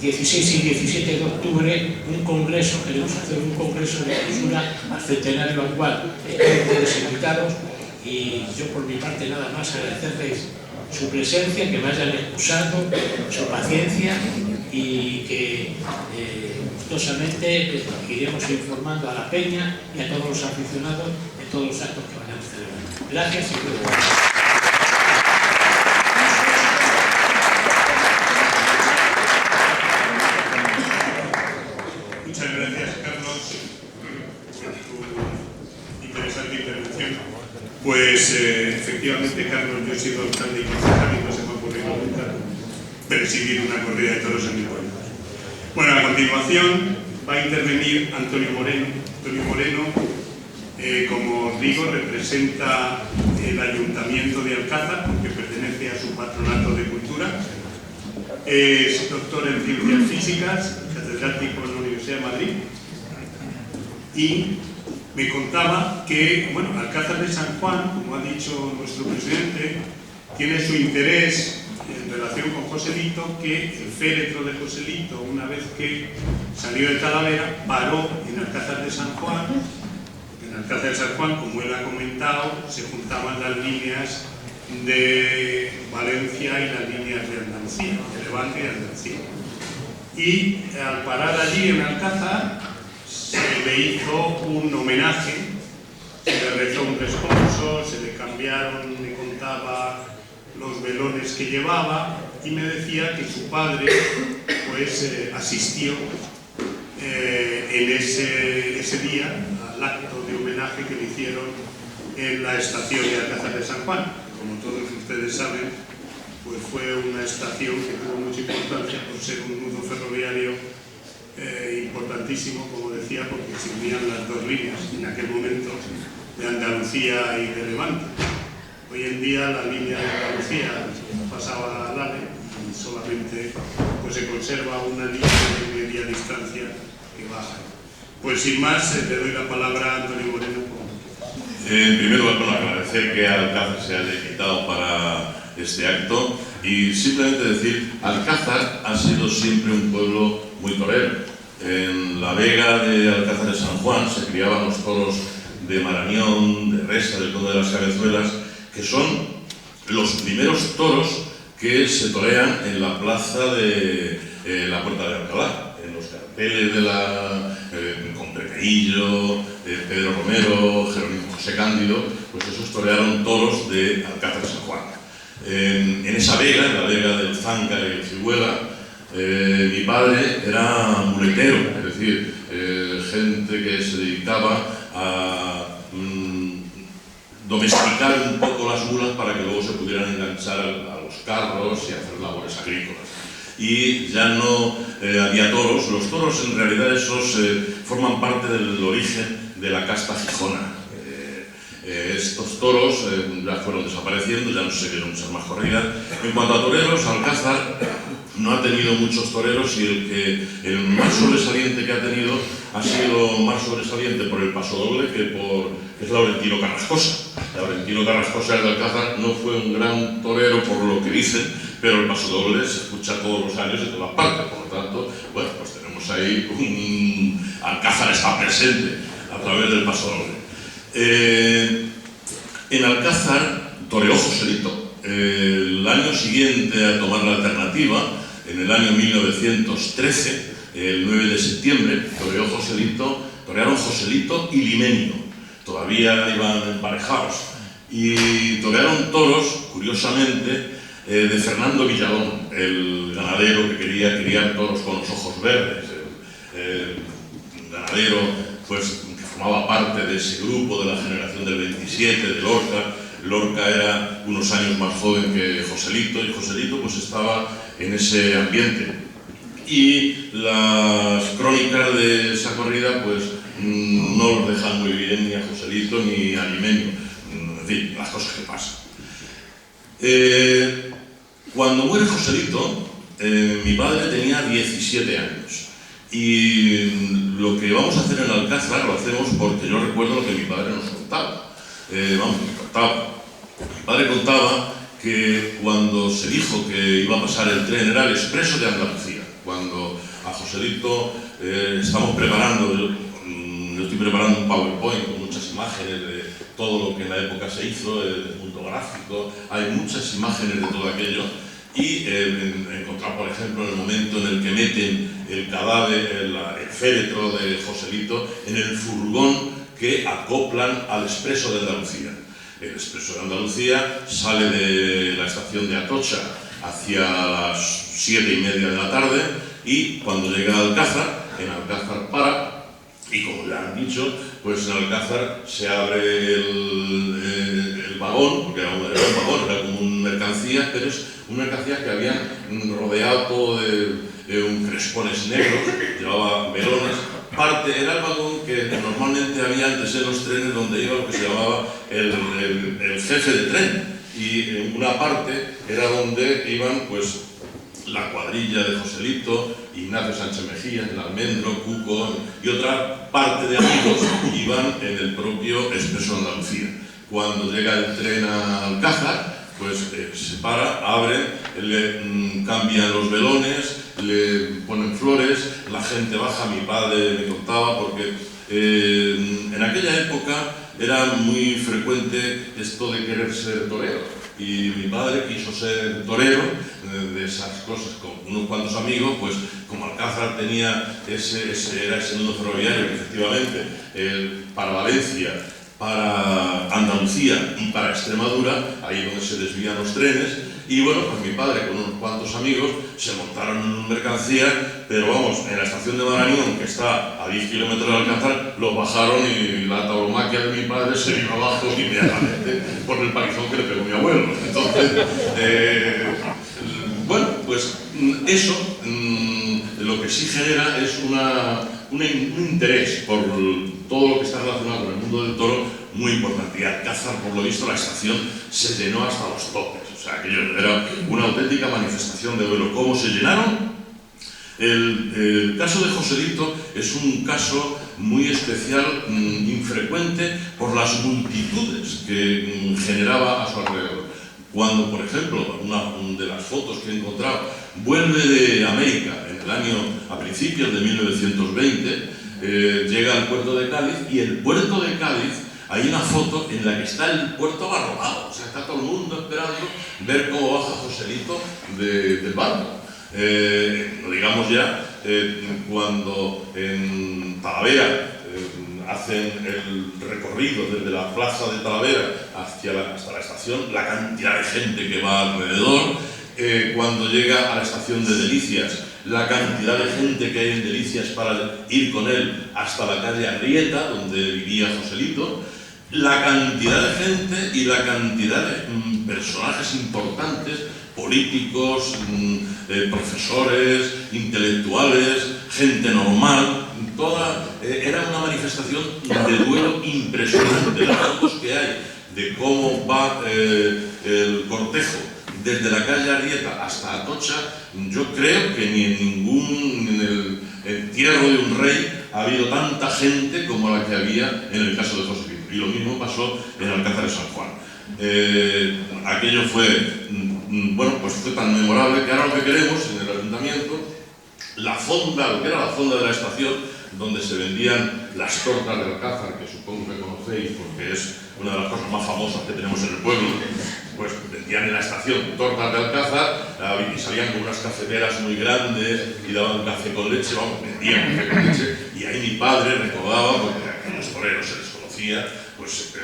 16 y 17 de octubre un congreso, queremos hacer un congreso de cultura al centenario actual. Ustedes invitados y yo por mi parte nada más agradecerles su presencia, que me hayan excusado, su paciencia y que gustosamente iremos informando a la peña y a todos los aficionados de todos los actos que vayamos celebrando. Gracias y gracias. Muchas gracias, Carlos, por tu interesante intervención. Pues efectivamente, Carlos, yo he sido alcalde y concejal y no se me ha ocurrido nunca presidir una corrida de toros en mi pueblo. Bueno, a continuación va a intervenir Antonio Moreno. Antonio Moreno Como os digo, representa el Ayuntamiento de Alcázar, porque pertenece a su patronato de cultura. Es doctor en Ciencias Físicas, catedrático en la Universidad de Madrid. Y me contaba que, bueno, Alcázar de San Juan, como ha dicho nuestro presidente, tiene su interés en relación con Joselito, que el féretro de Joselito, una vez que salió de Talavera, paró en Alcázar de San Juan. En Alcázar de San Juan, como él ha comentado, se juntaban las líneas de Valencia y las líneas de Andalucía, de Levante y de Andalucía. Y al parar allí en Alcázar, se le hizo un homenaje, se le rezó un responso, se le cambiaron, me contaba, los velones que llevaba, y me decía que su padre pues asistió en ese día al acto de homenaje que le hicieron en la estación de Alcázar de San Juan. Como todos ustedes saben, pues fue una estación que tuvo mucha importancia por ser un nudo ferroviario importantísimo, como decía, porque se unían las dos líneas en aquel momento de Andalucía y de Levante. Hoy en día la línea de Andalucía pasaba al AVE y solamente pues, se conserva una línea de media distancia que baja. Pues sin más, le doy la palabra a Antonio Moreno. En primer lugar, bueno, agradecer que Alcázar se haya invitado para este acto y simplemente decir, Alcázar ha sido siempre un pueblo muy torero. En la vega de Alcázar de San Juan se criaban los toros de Marañón, de Resa, del Conde de las Cabezuelas, que son los primeros toros que se torean en la plaza de la Puerta de Alcalá, en los carteles de con Precaillo, Pedro Romero, Jerónimo José Cándido, pues esos torearon toros de Alcázar de San Juan. En esa vega, en la vega del Záncar y el Ciruela, mi padre era muletero, es decir, gente que se dedicaba a domesticar un poco las mulas para que luego se pudieran enganchar a los carros y hacer labores agrícolas. Y ya no había toros. Los toros en realidad esos forman parte del origen de la casta gijona. Estos toros ya fueron desapareciendo, ya no se vieron muchas más corridas. En cuanto a toreros, Alcázar no ha tenido muchos toreros y el más sobresaliente que ha tenido ha sido más sobresaliente por el pasodoble que es Laurentino Carrascosa. Laurentino Carrascosa de Alcázar no fue un gran torero por lo que dicen, pero el pasodoble se escucha todos los años en todas partes, por lo tanto, bueno, pues tenemos ahí Alcázar está presente a través del pasodoble. En Alcázar toreó Joselito. El año siguiente a tomar la alternativa, en el año 1913, el 9 de septiembre, torearon Joselito y Limenio. Todavía iban emparejados. Y torearon toros, curiosamente, de Fernando Villalón, el ganadero que quería criar toros con los ojos verdes. El ganadero, pues, que formaba parte de ese grupo de la generación del 27, de Lorca. Lorca era unos años más joven que Joselito, y Joselito pues estaba en ese ambiente. Y las crónicas de esa corrida pues no los dejan muy bien ni a Joselito ni a Limenio. En fin, las cosas que pasan. Cuando muere Joselito, mi padre tenía 17 años. Y lo que vamos a hacer en Alcázar lo hacemos porque yo recuerdo lo que mi padre nos contaba. Mi padre contaba que cuando se dijo que iba a pasar el tren, era el expreso de Andalucía. Cuando a Joselito estamos preparando, yo estoy preparando un PowerPoint con muchas imágenes de todo lo que en la época se hizo, el punto gráfico, hay muchas imágenes de todo aquello. Y encontrar, por ejemplo, en el momento en el que meten el cadáver, el féretro de Joselito, en el furgón que acoplan al expreso de Andalucía. El expreso de Andalucía sale de la estación de Atocha hacia las 7:30 de la tarde y cuando llega a Alcázar, en Alcázar para, y como ya han dicho, pues en Alcázar se abre el vagón, porque era un vagón, era como una mercancía, pero es una mercancía que habían rodeado todo de un crespones negros, llevaba velones, parte era el vagón que normalmente había antes en los trenes, donde iba lo que se llamaba el jefe de tren, y en una parte era donde iban pues la cuadrilla de Joselito, Ignacio Sánchez Mejía, el Almendro, Cuco, y otra parte de amigos iban en el propio Expreso de Andalucía. Cuando llega el tren a Alcázar, pues se para, abren, le cambian los velones, le ponen flores, la gente baja. Mi padre me contaba, porque en aquella época era muy frecuente esto de querer ser torero. Y mi padre quiso ser torero, de esas cosas, con unos cuantos amigos, pues como Alcázar tenía era ese nudo ferroviario que efectivamente para Valencia, para Andalucía y para Extremadura, ahí donde se desvían los trenes. Y bueno, pues mi padre con unos cuantos amigos se montaron en una mercancía, pero vamos, en la estación de Marañón, que está a 10 kilómetros de Alcázar, los bajaron y la tauromaquia de mi padre se vino abajo inmediatamente por el palizón que le pegó mi abuelo. Entonces, bueno, pues eso lo que sí genera es un interés por todo lo que está relacionado con el mundo del toro muy importante. Y Alcázar, por lo visto, la estación se llenó hasta los topes. O sea, aquello era una auténtica manifestación de duelo. ¿Cómo se llenaron? El caso de Joselito es un caso muy especial, infrecuente, por las multitudes que generaba a su alrededor. Cuando, por ejemplo, una de las fotos que he encontrado vuelve de América en el año, a principios de 1920, llega al puerto de Cádiz, y el puerto de Cádiz, hay una foto en la que está el puerto abarrotado, o sea, está todo el mundo esperando ver cómo baja Joselito del barco. No digamos ya cuando en Talavera hacen el recorrido desde la plaza de Talavera hasta la estación, la cantidad de gente que va alrededor. Cuando llega a la estación de Delicias, la cantidad de gente que hay en Delicias para ir con él hasta la calle Arrieta, donde vivía Joselito, la cantidad de gente y la cantidad de personajes importantes, políticos, profesores, intelectuales, gente normal, era una manifestación de duelo impresionante. Las fotos que hay de cómo va el cortejo desde la calle Arrieta hasta Atocha, yo creo que ni en el entierro de un rey ha habido tanta gente como la que había en el caso de Joselito. Y lo mismo pasó en Alcázar de San Juan. Aquello fue, bueno, pues fue tan memorable que ahora lo que queremos en el ayuntamiento, la fonda, lo que era la fonda de la estación, donde se vendían las tortas de Alcázar, que supongo que conocéis porque es una de las cosas más famosas que tenemos en el pueblo. Pues vendían en la estación tortas de Alcázar y salían con unas cafeteras muy grandes y daban café con leche, vamos, vendían café con leche. Y ahí mi padre recordaba, porque a los toreros se les conocía, pues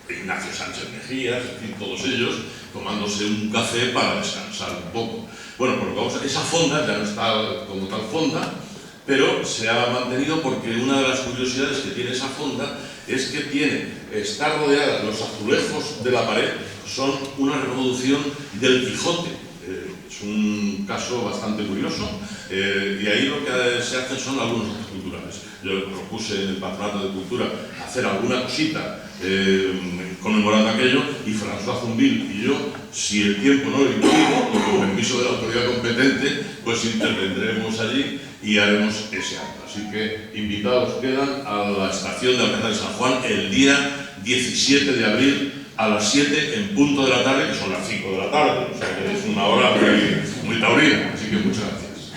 Ignacio Sánchez Mejía, en fin, todos ellos, tomándose un café para descansar un poco. Bueno, pues vamos, esa fonda ya no está como tal fonda, pero se ha mantenido porque una de las curiosidades que tiene esa fonda es que está rodeada, los azulejos de la pared son una reproducción del Quijote. Es un caso bastante curioso, y ahí lo que se hacen son algunos actos culturales. Yo propuse en el Patronato de Cultura hacer alguna cosita conmemorando aquello, y François Zumbil y yo, si el tiempo no lo impide, con permiso de la autoridad competente, pues intervendremos allí y haremos ese acto. Así que invitados quedan a la estación de Alcázar de San Juan el día 17 de abril a las 7 en punto de la tarde, que son las 5 de la tarde, o sea que es una hora muy taurina, así que muchas gracias.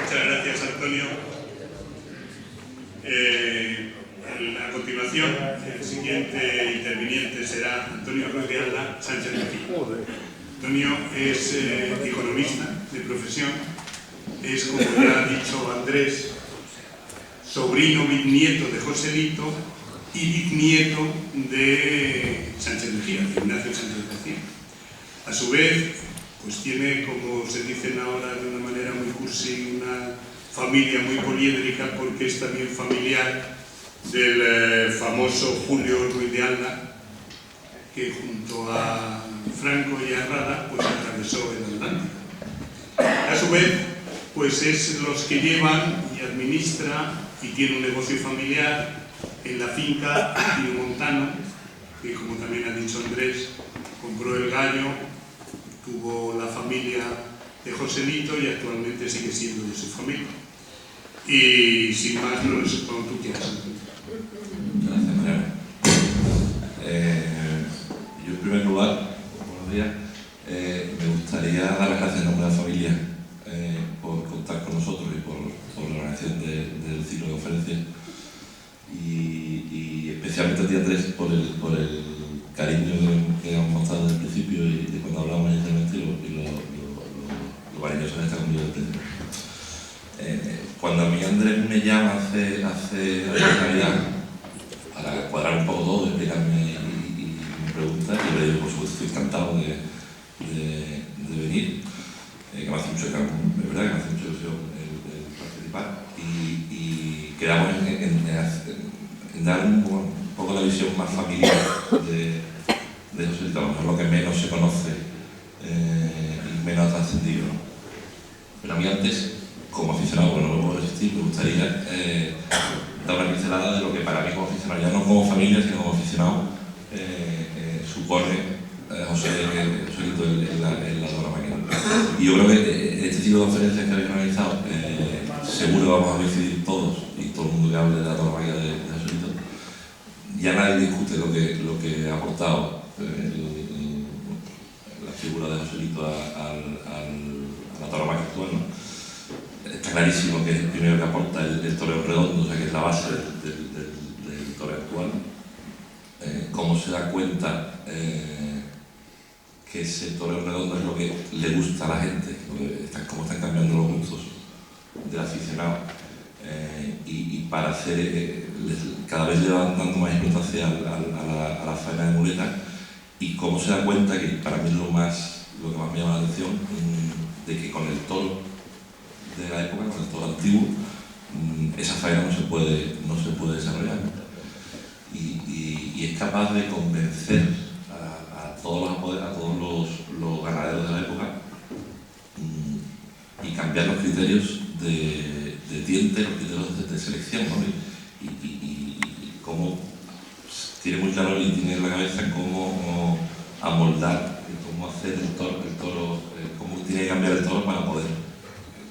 Muchas gracias, Antonio. A continuación, el siguiente interviniente será Antonio Ruiz de Alda Sánchez Mejía. Antonio es economista de profesión, es, como ya ha dicho Andrés, sobrino bisnieto de Joselito y bisnieto de Sánchez Mejía, de Ignacio Sánchez Mejía. A su vez, pues tiene, como se dicen ahora de una manera muy cursi, una familia muy poliédrica, porque es también familiar del famoso Julio Ruiz de Alda, que junto a Franco y Arrada, pues atravesó el Atlántico. A su vez, pues es los que llevan y administra y tiene un negocio familiar en la finca Piemontano, que como también ha dicho Andrés, compró el gallo, tuvo la familia de Joselito y actualmente sigue siendo de su familia. Y sin más, pues cuando tú quieras. Gracias, Mariano. Yo en primer lugar, buenos días, me gustaría dar las gracias en nombre de la familia por contar con nosotros y por la organización del ciclo de conferencias y especialmente a ti, Andrés, por el cariño que hemos mostrado desde el principio y de cuando hablamos inicialmente y lo cariñoso que está conmigo desde el principio. Cuando a mí Andrés me llama hace Navidad para cuadrar un poco todo, explicarme y me pregunta, yo le digo, por supuesto, estoy encantado de venir, que me hace mucho ilusión, es verdad que me hace mucha ilusión el participar y quedamos en dar un poco la visión más familiar de Joselito, a lo mejor lo que menos se conoce y menos ha trascendido, ¿no? Pero a mí antes, como aficionado, bueno, no lo puedo resistir, me gustaría dar una pincelada de lo que para mí como aficionado, ya no como familia, sino como aficionado, supone Joselito en la tauromaquia. Y yo creo que este tipo de conferencias que habéis organizado, seguro vamos a coincidir todos, y todo el mundo que hable de la tauromaquia de Joselito, ya nadie discute lo que ha aportado la figura de Joselito a la tauromaquia actual, ¿no? Está clarísimo que es el primero que aporta el toreo redondo, o sea que es la base del toreo actual. Cómo se da cuenta que ese toreo redondo es lo que le gusta a la gente, cómo están cambiando los gustos del aficionado y para hacer, cada vez le van dando más importancia a la faena de muleta y cómo se da cuenta, que para mí es lo que más me llama la atención, de que con el toro de la época, con el toro antiguo, esa faena no se puede desarrollar. Y es capaz de convencer a todos los ganaderos de la época y cambiar los criterios de diente, los criterios de selección, ¿no? Y cómo tiene muy claro y tiene en la cabeza cómo amoldar, cómo hacer el toro, cómo tiene que cambiar el toro para poder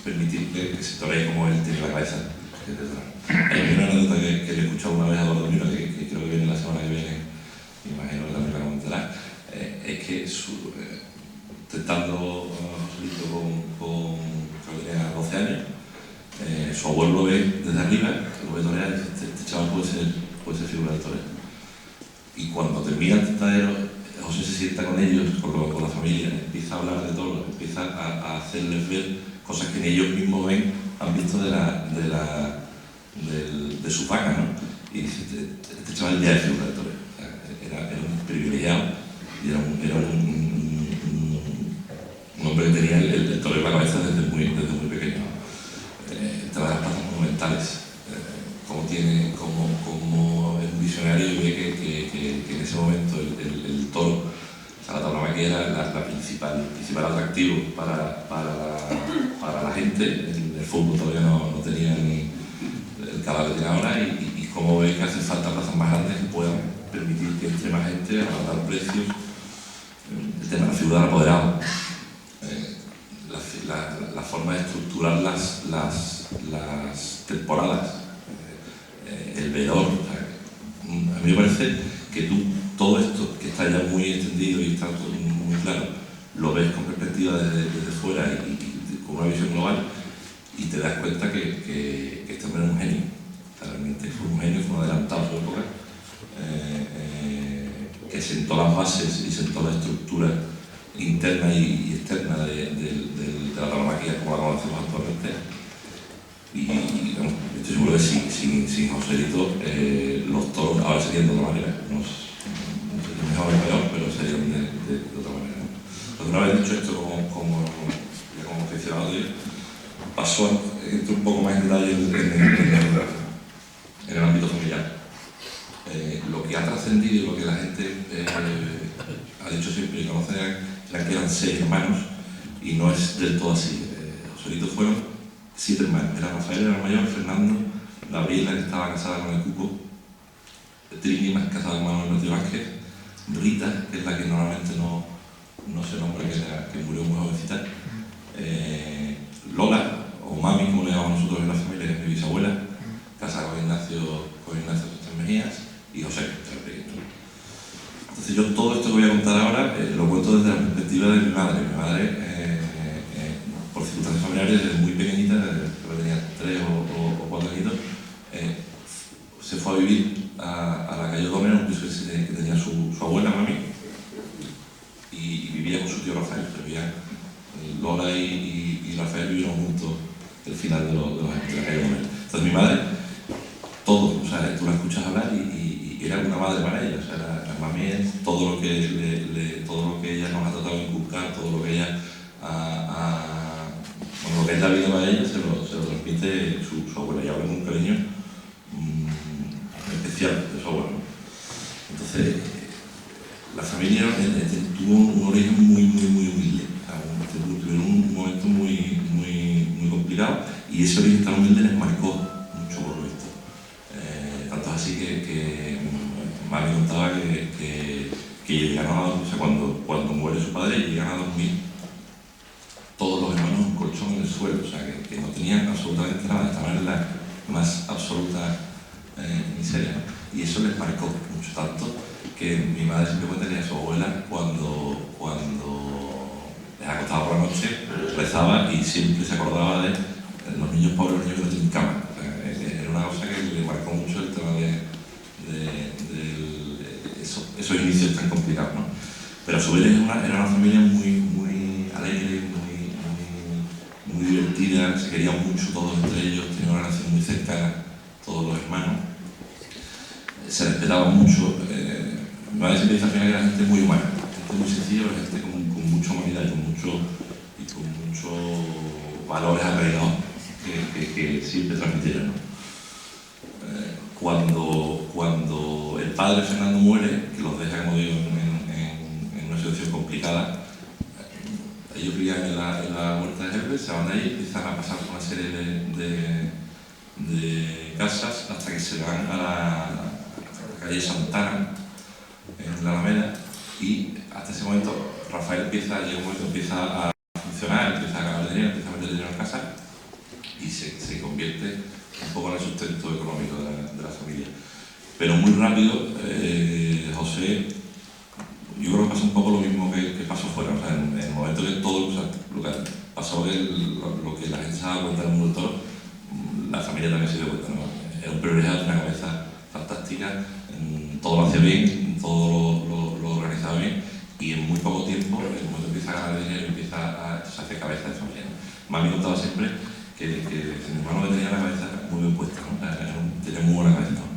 permitir que se toree como él tiene la cabeza. Hay una anécdota que le he escuchado una vez a Eduardo Mira, que creo que viene la semana que viene, me imagino que también la comentará, es que intentando Joselito creo que tenía 12 años, su abuelo lo ve desde arriba, lo ve torear y dice, este chaval puede ser figura del torero. Y cuando termina el tentadero, José se sienta con ellos, con la familia, empieza a hablar de todo, empieza a hacerles ver cosas que ni ellos mismos han visto de su vaca, ¿no? Y dice, este chaval ya es figura del torero. O sea, era un privilegiado y era un hombre que tenía el torero en la cabeza desde muy pequeño. Trae las plazas monumentales, como es un visionario y ve que en ese momento el toro, o sea, la tauromaquia era el principal atractivo para la gente. El fútbol todavía no tenía el calado que tiene ahora y cómo ve que hacen falta plazas más grandes que puedan permitir que entre más gente, abaratar precios, el tema de la figura del apoderado, la forma de estructurar las temporadas, el vedor. O sea, a mí me parece que todo esto que está ya muy extendido y está muy claro, lo ves con perspectiva desde fuera y con una visión global y te das cuenta que este hombre era un genio. Realmente fue un genio, fue un adelantado a su época, que sentó las bases y sentó la estructura interna y externa de la tauromaquia como la conocemos actualmente. Y bueno, estoy seguro que sin Joselito los toros ahora serían de otra manera. No sé si mejor o peor, pero serían de otra manera. Entonces, una vez dicho esto como aficionado de él, entro un poco más en detalle en el ámbito familiar. Lo que ha trascendido y lo que la gente ha dicho siempre, conocen, era que eran 6 hermanos, y no es del todo así. Joselito fueron 7 hermanos. Era Rafael, era el mayor, Fernando, Gabriela, que estaba casada con el Cuco, Trini, casada con Manuel Martí Vázquez, Rita, que es la que normalmente no se nombra, que murió muy jovencita, Lola, o Mami, como le llamamos nosotros en la familia, que es mi bisabuela, casada con Ignacio Sánchez Mejías, y José, que era pequeño. Entonces yo todo esto que voy a contar ahora lo cuento desde la perspectiva de mi madre. Mi madre, por circunstancias familiares, desde muy pequeñita, creo que tenía 3 o 4 añitos, se fue a vivir a la calle Gómez, un piso que tenía su abuela, Mami, y vivía con su tío Rafael. Vivían, Lola y Rafael vivieron juntos el final de los años de la calle Gómez. Entonces mi madre, todo, o sea, tú la escuchas hablar y era una madre para ella. O sea, la Mami es todo lo que ella nos ha tratado de inculcar, todo lo que ella lo que es la vida para ella se lo transmite su abuela, y habla con un cariño especial de su abuela. Entonces, la familia tuvo un origen muy humilde. Tuvieron un momento muy complicado, y ese origen tan humilde les marcó mucho, por lo visto. Tanto es así que Mami contaba que llegaron a dormir, o sea, cuando muere su padre, llegaron a dormir todos los hermanos un colchón en el suelo, o sea, que no tenían absolutamente nada, estaban en la más absoluta miseria, ¿no? Y eso les marcó mucho, tanto que mi madre siempre cuenta que a su abuela, cuando les acostaba por la noche, rezaba y siempre se acordaba de los niños pobres, los niños que no tienen cama. O sea, era una cosa que le marcó mucho el tema de esos inicios tan complicados, ¿no? Pero a su vez era una familia muy alegre, muy divertida, se querían mucho todos entre ellos, tenían una relación muy cercana, todos los hermanos, se respetaban mucho. Mi madre siempre dice al final que era gente muy humana, gente muy sencilla, pero gente con mucha humanidad y con muchos valores arraigados que siempre transmitieron, ¿no? Cuando el padre Fernando muere, que los deja, como digo, en una situación complicada, ellos vivían en la Huerta de Herbes, se van de ahí, empiezan a pasar por una serie de casas hasta que se van a la calle Santana, en la Alameda, y hasta ese momento Rafael empieza a funcionar, empieza a ganar dinero, empieza a meter dinero en casa, y se convierte un poco en el sustento económico de la familia. Pero muy rápido, José, yo creo que pasa un poco lo mismo que pasó fuera. O sea, en el momento que todo, o sea, lo que pasó, lo que la gente se daba cuenta del mundo del toro, la familia también se dio cuenta, ¿no? Era un privilegiado, una cabeza fantástica, todo lo hacía bien, todo lo organizaba bien, y en muy poco tiempo, en el momento que empieza a ganar dinero, se hace cabeza de familia, ¿no? Mami contaba siempre que mi hermano tenía la cabeza muy bien puesta, ¿no? Tenía muy buena cabeza, ¿no?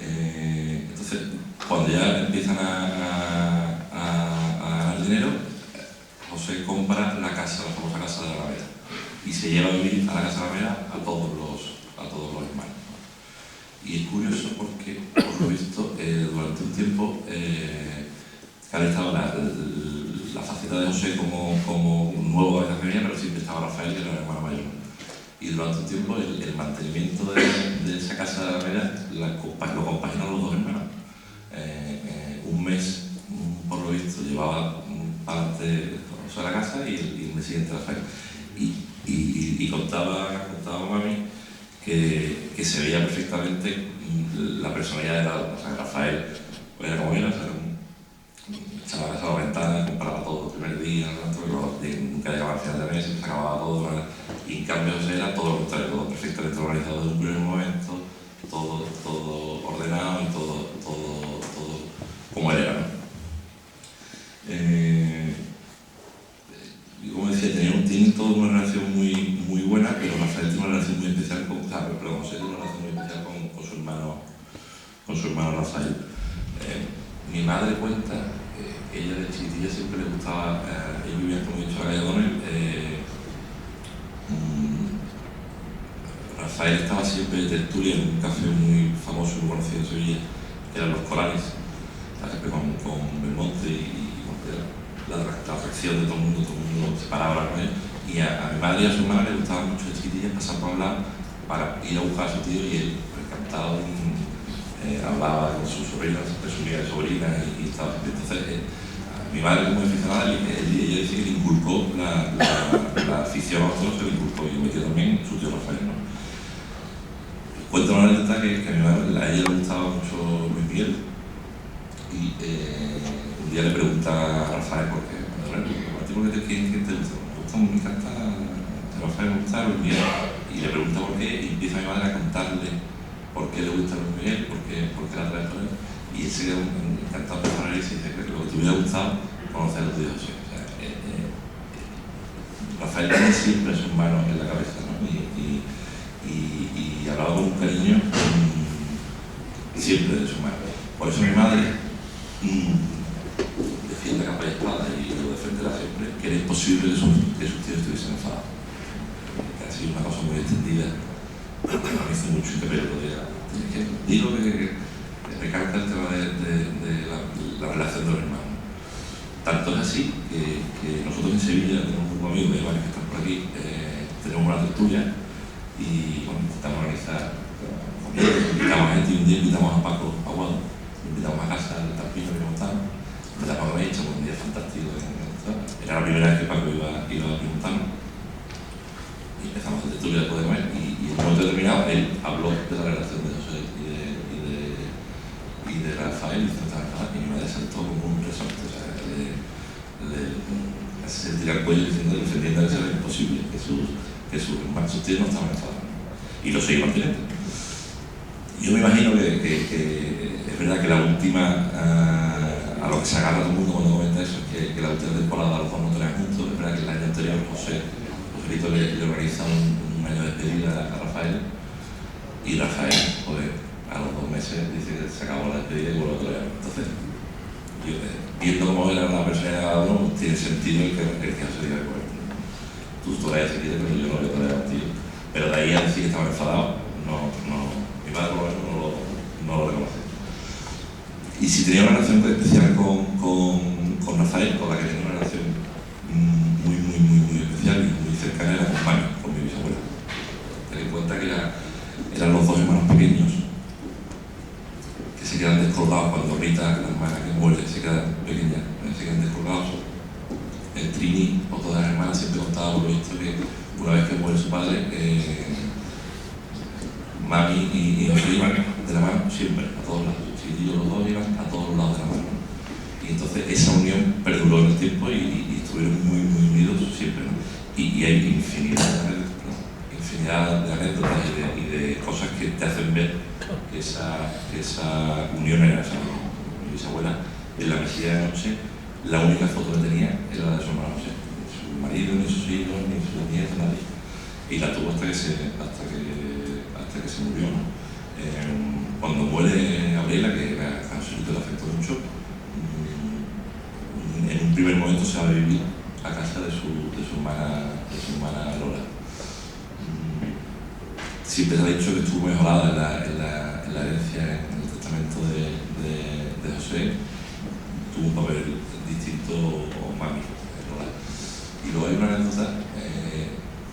Entonces, cuando ya empiezan a ganar dinero, José compra la famosa casa de la Alameda, y se lleva a vivir a la casa de la Alameda a todos los hermanos, ¿no? Y es curioso porque, por lo visto, durante un tiempo, claro, estaba la faceta de José como un nuevo cabeza de familia, pero siempre estaba Rafael, que era el hermano mayor, ¿no? Y durante un tiempo el mantenimiento de esa casa de la Alameda lo compaginaron los dos hermanos. Un mes, por lo visto, llevaba parte de la casa, y el mes siguiente Rafael. Y contaba Mami que se veía perfectamente la personalidad de o sea, Rafael era como era, o sea, echaba la casa a la ventana, compraba todo el primer día, nunca llegaba al final de mes, se acababa todo, ¿verdad? Y en cambio era todo lo contrario, todo perfectamente organizado desde un primer momento, todo ordenado y todo como él era, ¿no? Y como decía, tienen toda una relación muy buena, pero Rafael tiene una relación muy especial José tiene una relación muy especial con su hermano Rafael. Mi madre cuenta que ella de chiquitilla siempre le gustaba, ellos vivían, como he dicho, a la calle Donel. Rafael estaba siempre de tertulia en un café muy famoso y muy conocido en Sevilla, que eran Los Corales, siempre con Belmonte y la atracción de todo el mundo se paraba con él. Y a mi madre y a su hermana le gustaba mucho de chiquitilla pasar por al lado para ir a buscar a su tío, y él, encantado, hablaba con sus sobrinas, presumía de sobrina y estaba siempre. Entonces, mi madre, muy aficionada, ella dice que le inculcó la afición a otros, se le inculcó, y me metió también su tío Rafael, ¿no? Cuento una anécdota que a mi madre, a ella le gustaba mucho Luis Miguel, y un día le pregunta a Rafael por qué. ¿Por qué quién te gusta? Me encanta Rafael, me gusta Luis Miguel, y le pregunta por qué, y empieza mi madre a contarle por qué le gusta Luis Miguel, por qué la trae por él, y él se queda encantado de hablar y dice que lo que te hubiera gustado conocer a los tíos José. O sea, Rafael tiene siempre sus manos en la cabeza, ¿no? Y hablaba con un cariño siempre de su mano. Por eso mi madre defiende a capa y espada, y lo defenderá siempre, que era imposible que sus tíos estuviesen enfadados. Que ha sido una cosa muy extendida, me hizo mucho hincapié lo de digo que recalca el tema de la relación de los hermanos. Tanto es así que nosotros en Sevilla tenemos un grupo amigo de varios que están por aquí, tenemos una tertulia y bueno, intentamos organizar comida, invitamos a gente, y un día invitamos a Paco Aguado, invitamos a casa del Tampino que montamos, invitamos a comer, echamos un día fantástico. Era la primera vez que Paco iba a preguntarnos, y empezamos a tertulia después de comer, y en un momento determinado él habló de la relación de José y de Rafael, y mi madre saltó como un resorte, o sea, se tira el cuello defendiendo que era imposible, que sus tíos no estaban enfadados, y lo seguimos teniendo. Yo me imagino que es verdad que la última, a lo que se agarra todo el mundo cuando comenta eso, es que la última temporada los dos no tenían juntos. Es verdad que el año anterior Joselito le organiza un año de despedida a Rafael, y Rafael, pues, a los 2 meses dice que se acabó la despedida y vuelve a torear. Entonces, viendo cómo era una persona de cada uno, tiene sentido el que se diga, bueno, tú toreas si quieres, pero yo no voy a torear contigo. Pero de ahí a decir que estaban enfadados, mi madre por lo menos no lo reconoce. Y si tenía una relación especial con Rafael, con la que tenía una relación muy especial y muy cercana, era con Mami, con mi bisabuela. Ten en cuenta que eran los 2 hermanos pequeños que se quedan descolgados cuando Rita, la hermana que muere, se quedan pequeñas, se quedan descolgados. El Trini, o todas las hermanas, siempre contaba por lo visto que una vez que muere su padre, Mami y José iban de la mano siempre, a todos lados. Los dos iban a todos los lados de la mano. Y entonces esa unión perduró en el tiempo y estuvieron muy unidos siempre, ¿no? Y hay infinidad de anécdotas y de cosas que te hacen ver que esa unión era esa. Mi bisabuela, en la mesilla de noche, la única foto que tenía era la de su hermano José. Ni su marido, ni sus hijos, ni sus nietos, nadie. Y la tuvo hasta que se murió, ¿no? Cuando muere Gabriela, que a Joselito le afectó mucho, en un primer momento se va a vivir a casa de su hermana Lola. Siempre se ha dicho que estuvo mejorada en la herencia, en el testamento de José. Tuvo un papel distinto Mami, Lola. Y luego hay una anécdota,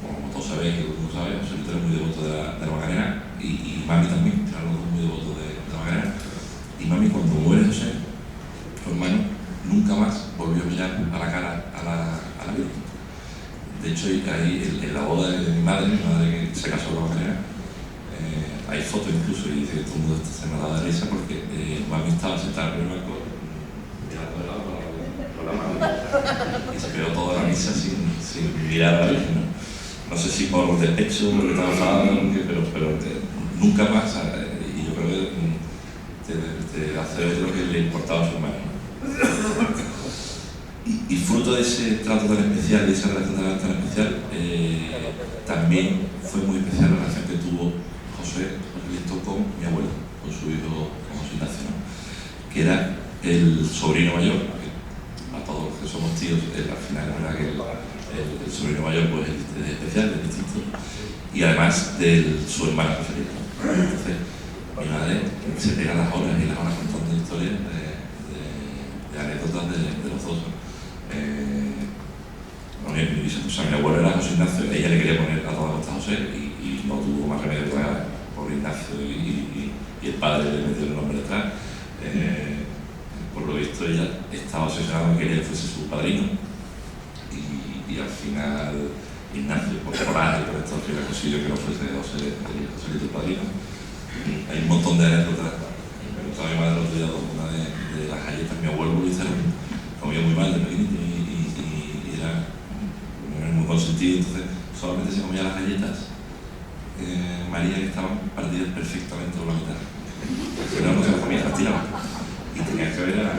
como todos sabéis, que todo el mundo sabe, Joselito era muy devoto de la Macarena, y Mami también, eran los dos muy devotos de la Macarena. Y Mami, cuando muere José, su hermano, nunca más volvió a mirar a la cara a la Virgen. De hecho, ahí en la boda de mi madre que se casó con la Macarena, hay fotos incluso, y dice que todo el mundo se me da de risa porque Mami estaba sentada en el banco mirando de lado con la mano, y se quedó toda la misa sin mirar a la Virgen, ¿no? No sé si por despecho, porque estaba enfadada, pero nunca más, y yo creo que te hace ver lo que le importaba a su hermano. Y fruto de ese trato tan especial, de esa relación tan especial, también fue muy especial la relación que tuvo Joselito con mi abuelo, con su hijo José Ignacio, ¿no? Que era el sobrino mayor, que a todos los que somos tíos, al final es verdad que el sobrino mayor pues, es especial, es distinto, y además de su hermana preferida. Entonces, mi madre se pega las horas y las horas contando historias de anécdotas de los dos. Mi abuelo era José Ignacio, ella le quería poner a toda costa José y no tuvo más remedio que pagar por Ignacio y el padre le metió el nombre detrás. Por lo visto ella estaba obsesionada en que él fuese su padrino y al final Ignacio, por coraje y por esto, al final consiguió que no fuese Joselito el padrino. Hay un montón de anécdotas. Me contaba mi madre el otro día una de las galletas. Mi abuelo lo hicieron, comía muy mal de pequeñito y era muy consentido, entonces solamente se comía las galletas María, que estaban partidas perfectamente por la mitad. No se las comía, las tiraba. Y tenía que ver a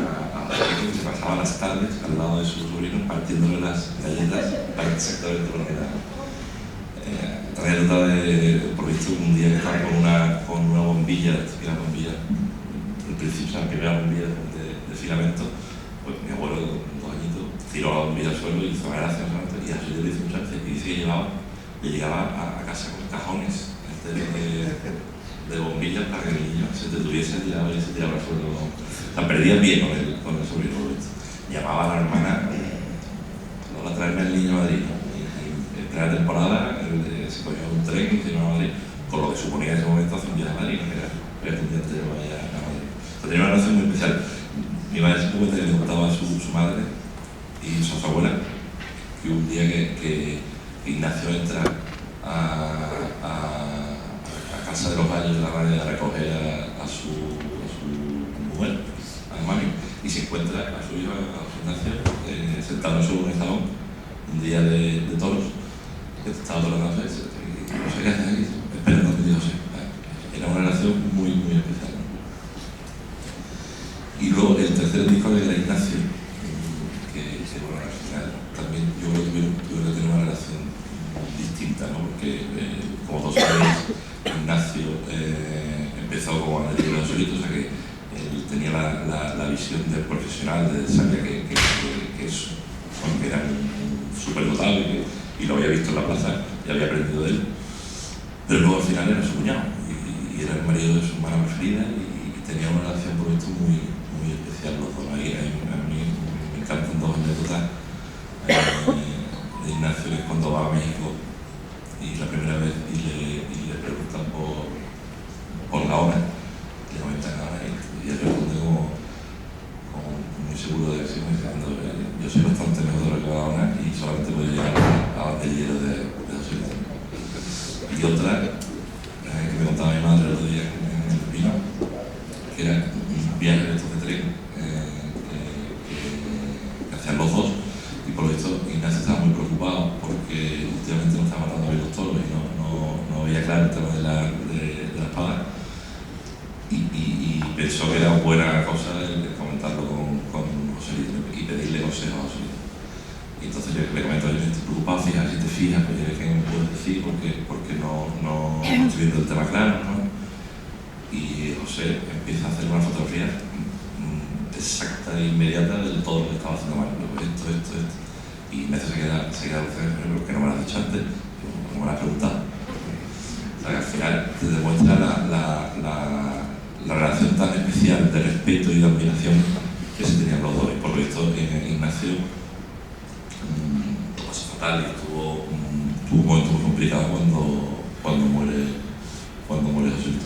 que se pasaba las tardes al lado de su sobrino partiéndole las galletas exactamente por la mitad. También por visto, un día que estaba con una bombilla, la bombilla, al principio, o sea, la primera bombilla de filamento, pues mi abuelo con 2 añitos tiró la bombilla al suelo y hizo una gracia y a su le hizo muchas veces y dice que le llegaba a casa con cajones de bombillas para que el niño se detuviese y se tiraba al suelo. O sea, perdía bien con el sobrino. Llamaba a la hermana para traerme al niño a Madrid. Y en plena temporada se cogió un tren y se iba a Madrid, con lo que suponía en ese momento hacer un viaje a Madrid, no era pendiente de vaya a Madrid. Entonces, tenía una relación muy especial. Mi madre se cuenta que le contaba a su madre y su abuela que un día que Ignacio entra a casa de los Valles de la radio a recoger a su mujer, a mami, y se encuentra a su hijo, a Ignacio, sentado sobre un escalón un día de toros, que estaba toda la noche y no sé qué haces aquí, esperando que Dios sea. Era una relación muy, muy especial. Y luego el tercer disco de Ignacio, que bueno, al final también yo creo que tuve que tener una relación distinta, ¿no? Porque como todos sabéis, Ignacio empezó como analista de solito, o sea que él tenía la visión del profesional, sabía que era súper dotado y lo había visto en la plaza y había aprendido de él, pero luego al final era su cuñado y era el marido de su hermana preferida y tenía una relación por esto muy especial los dos. A mí me encantan 2 anécdotas de Ignacio, que es cuando va a México y la primera vez y le preguntan por la hora, le comentan la hora y él responde como muy seguro de sí, diciendo yo soy bastante mejor de lo que va ahora y solamente voy a llegar a bandillero de José Luis. Y otra que me contaba mi madre el otro día en el Pino, que era un viaje de estos de tren que hacían los dos, y por lo visto Ignacio estaba muy preocupado porque últimamente no estaba matando bien los toros y no veía claro el tema de la espada y pensó que era buena cosa el comentarlo con José Luis y pedirle consejos a José Luis. Y entonces yo le comento, yo estoy preocupado, fíjate, si te fijas, pues ¿qué me puedes decir? Porque no estoy viendo el tema claro, ¿no? Y José empieza a hacer una fotografía exacta e inmediata de todo lo que estaba haciendo mal. Esto. Y Ignacio se queda pero que no me lo has dicho antes, no me lo has preguntado. O sea, que al final te demuestra la relación tan especial de respeto y de admiración que se tenían los dos. Y por lo visto, Ignacio lo pasó fatal y tuvo un momento muy complicado cuando muere José Luis.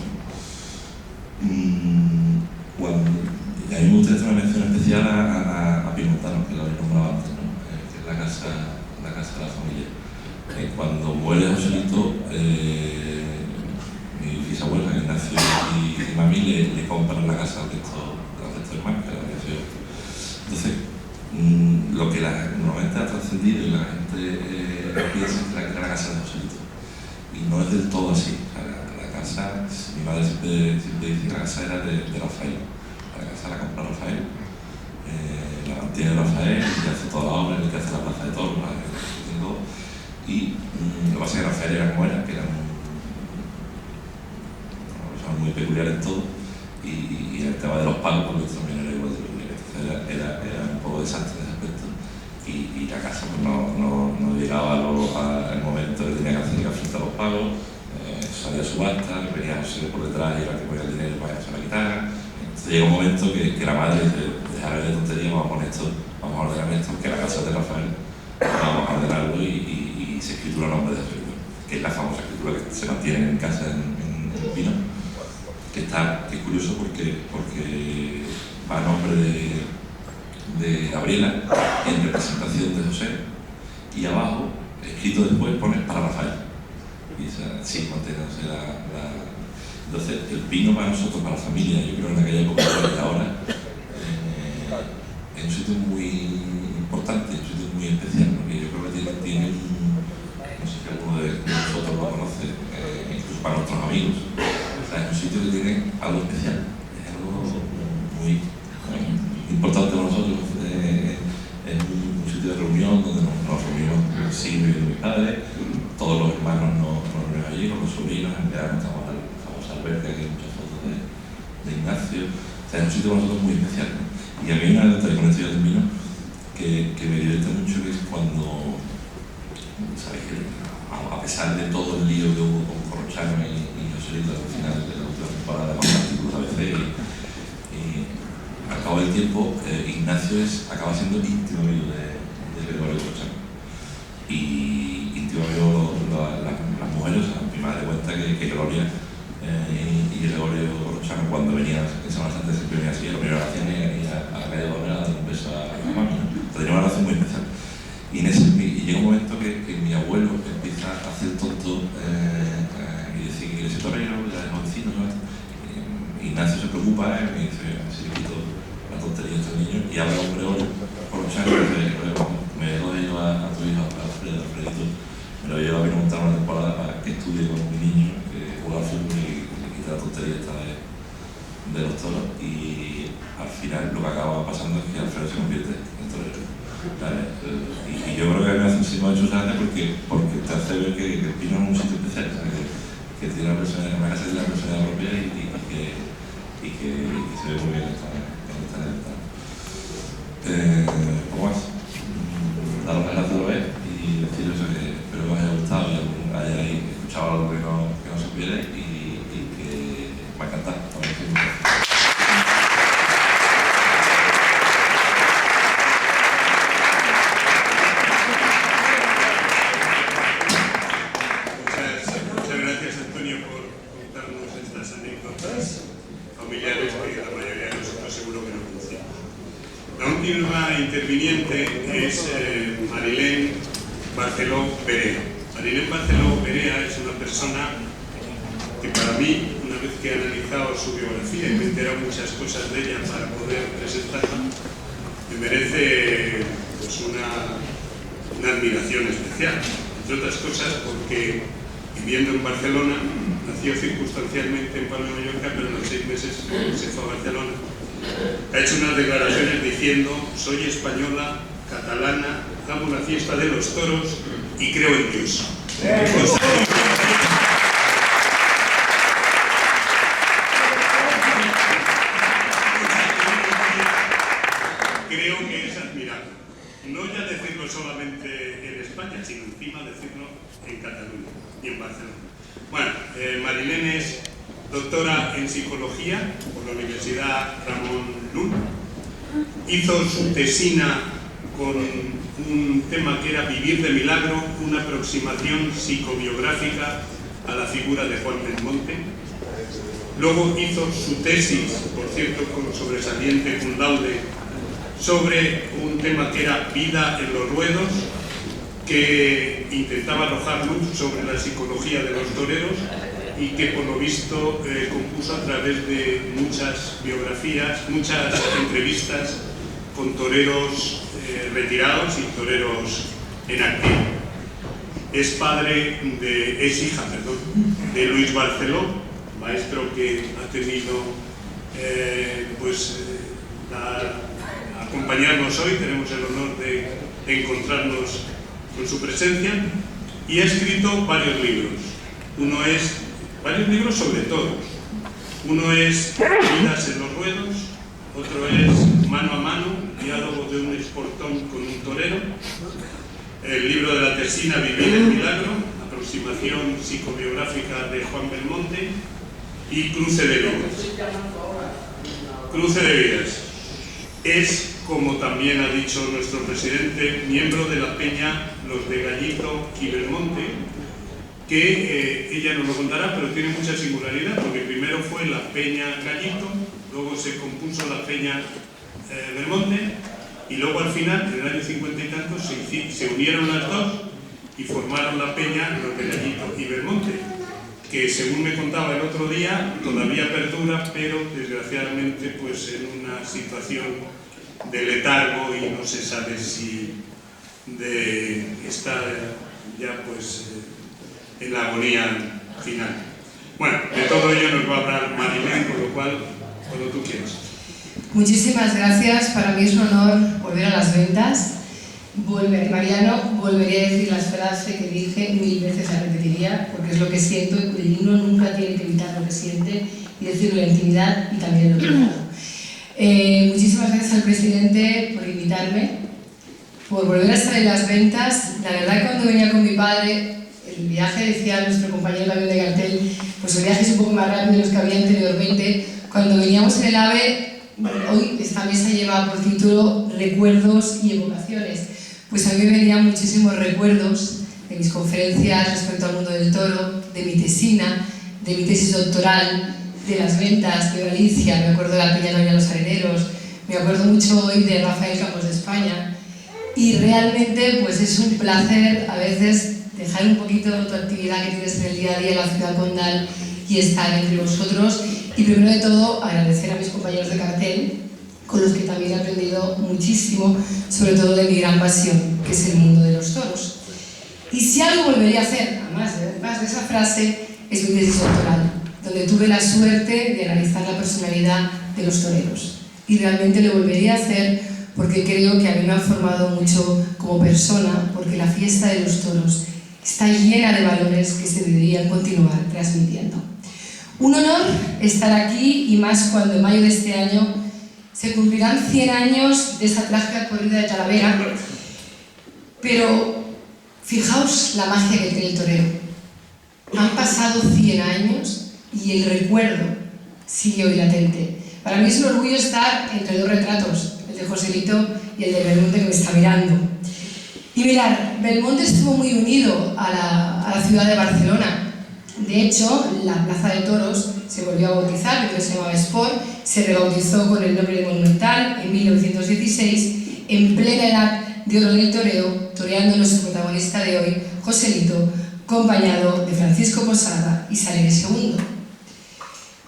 Y a mí me gustaría hacer una mención especial a Pimontano, que lo habéis nombrado antes, ¿no? Que es la casa de la familia. Cuando muere Joselito, mi bisabuela, Ignacio y mami le compran la casa al resto de hermanos, que era Ignacio. Entonces, lo que normalmente ha trascendido y la gente piensa que era la casa de Joselito. Y no es del todo así. O sea, la casa, mi madre siempre dice que la casa era de Rafael. La casa la compra Rafael, la mantiene Rafael, el que hace toda la obra, el que hace la plaza de toros, y lo que pasa es que Rafael era como era, que era una persona muy peculiar en todo, y el tema de los pagos, porque también era igual de peculiar. Entonces era un poco desastre en ese aspecto, y la casa pues, no llegaba al momento que tenía que hacer frente a los pagos, salía a subasta, venía José por detrás y era el que ponía el dinero para que se la quitaran. Entonces llega un momento que la madre dice, dejar de tontería, vamos a poner esto, vamos a ordenar esto, que la casa de Rafael, vamos a ordenarlo y se escritura a nombre de José Luis, que es la famosa escritura que se mantiene en casa en el Pino, que es curioso porque va a nombre de Gabriela en representación de José, y abajo, escrito después, pone para Rafael. Y sí, manteniéndose Entonces, el Pino para nosotros, para la familia, yo creo en aquella época y ahora, es un sitio muy importante, un sitio muy especial, porque yo creo que tiene no sé si alguno de nosotros lo conoce, incluso para nuestros amigos, o sea, es un sitio que tiene algo especial, es algo muy importante para nosotros, es un sitio de reunión donde nos reunimos, sí, mis padres, todos los hermanos nos reunimos allí, con los sobrinos, en verano estamos al famoso albergue, que hay muchas fotos de Ignacio, o sea, es un sitio para nosotros muy especial, ¿no? Y a mí una anécdota con esto del vino que me divierte mucho, que es cuando, ¿sabes? Que a pesar de todo el lío que hubo con Corrochano y Joselito al final de la última temporada de Mantículos ABC y al cabo del tiempo, Ignacio acaba siendo íntimo amigo de Gregorio Corrochano. Y íntimo amigo las mujeres, o sea, mi madre cuenta que Gloria y Gregorio Corrochano, cuando venían en Semana Santa, siempre venía así, lo primero que hacían era ir a la calle de Bonera a dar un beso a la mami, ¿no? Tenía una relación muy especial. Y llega un momento que mi abuelo empieza a hacer tonto y decir que quiere ser torero, ya es jovencito, ¿no? Ignacio se preocupa y me dice, si le quito la tontería a este niño, y habla con Gregorio Corrochano y dice, me lo llevo a tu hijo, a Alfredito, me lo llevo a montar una temporada para que estudie con mi niño, que juega al fútbol y le quita la tontería esta de los toros, y al final lo que acaba pasando es que Alfredo se convierte en torero. ¿Vale? Y yo creo que me hace mucho gracia porque te hace ver que el Pino es un sitio especial, ¿sabes? Que tiene una casa de la persona propia y que se ve muy bien en esta anécdota. ¿Cómo más? Daros las gracias otra vez y deciros que espero que os haya gustado y hayáis escuchado algo que no se pudiera y que me ha encantado. Muchas gracias, Antonio, por contarnos estas anécdotas familiares que la mayoría de nosotros seguro que no conocemos. La última interviniente es Marilén Barceló Perea. Marilén Barceló Perea es una persona que para mí, una vez que he analizado su biografía y me he enterado muchas cosas de ella para poder presentarla, me merece pues, una admiración especial. Entre otras cosas porque viviendo en Barcelona, nació circunstancialmente en Palma de Mallorca, pero en los 6 meses se fue a Barcelona. Ha hecho unas declaraciones diciendo: soy española, catalana, amo la fiesta de los toros y creo en Dios. Creo que es admirable. No ya decirlo solamente en España, sino encima decirlo en Cataluña y en Barcelona. Bueno, Marilén es doctora en psicología por la Universidad Ramon Llull. Hizo su tesina con un tema que era Vivir de Milagro, una aproximación psicobiográfica a la figura de Juan Belmonte. Luego hizo su tesis, por cierto, con sobresaliente cum laude, sobre un tema que era Vida en los ruedos, que intentaba arrojar luz sobre la psicología de los toreros y que por lo visto compuso a través de muchas biografías, muchas entrevistas con toreros retirados y toreros en activo. Es hija de Luis Barceló, maestro que ha tenido acompañarnos hoy. Tenemos el honor de encontrarnos con su presencia, y ha escrito varios libros. Varios libros sobre toros. Uno es Vidas en los ruedos, otro es Mano a mano, diálogo de un esportón con un torero. El libro de la tesina Vivir el Milagro, aproximación psicobiográfica de Juan Belmonte, y Cruce de vidas. Cruce de vidas. es, como también ha dicho nuestro presidente, miembro de la peña Los de Gallito y Belmonte, que ella nos lo contará, pero tiene mucha singularidad, porque primero fue la peña Gallito, luego se compuso la peña Belmonte, y luego al final, en el año 50 y tantos, se unieron las dos y formaron la peña Los de Gallito y Belmonte, que según me contaba el otro día, todavía perdura, pero desgraciadamente pues en una situación de letargo y no se sabe si está ya pues en la agonía final. Bueno, de todo ello nos va a hablar Marilén, con lo cual, cuando tú quieras. Muchísimas gracias, para mí es un honor volver a las ventas. Mariano, volveré a decir las frases que dije 1000 veces, la repetiría, porque es lo que siento y uno nunca tiene que evitar lo que siente y decirlo en la intimidad y también en lo privado. Muchísimas gracias al presidente por invitarme, por volver a estar en las ventas. La verdad, cuando venía con mi padre, el viaje, decía nuestro compañero el avión de cartel, pues el viaje es un poco más rápido de los que había anteriormente. Cuando veníamos en el AVE, hoy esta mesa lleva por título Recuerdos y Evocaciones. Pues a mí me venían muchísimos recuerdos de mis conferencias respecto al mundo del toro, de mi tesina, de mi tesis doctoral, de las ventas de Galicia, me acuerdo de la Peña de los Areneros, me acuerdo mucho hoy de Rafael Campos de España, y realmente pues es un placer a veces dejar un poquito tu actividad que tienes en el día a día en la ciudad condal y estar entre vosotros, y primero de todo agradecer a mis compañeros de cartel, con los que también he aprendido muchísimo, sobre todo de mi gran pasión, que es el mundo de los toros. Y si algo volvería a hacer, además de esa frase, es mi tesis doctoral, donde tuve la suerte de analizar la personalidad de los toreros. Y realmente lo volvería a hacer porque creo que a mí me ha formado mucho como persona, porque la fiesta de los toros está llena de valores que se deberían continuar transmitiendo. Un honor estar aquí, y más cuando en mayo de este año se cumplirán 100 años de esa trágica corrida de Talavera, pero fijaos la magia que tiene el torero. Han pasado 100 años y el recuerdo sigue hoy latente. Para mí es un orgullo estar entre dos retratos, el de Joselito y el de Belmonte, que me está mirando. Y mirad, Belmonte estuvo muy unido a la ciudad de Barcelona. De hecho, la Plaza de Toros se volvió a bautizar, primero se llamaba Sport, se rebautizó con el nombre de Monumental en 1916, en plena edad de oro del toreo, toreando nuestro protagonista de hoy, Joselito, acompañado de Francisco Posada y Saleres II.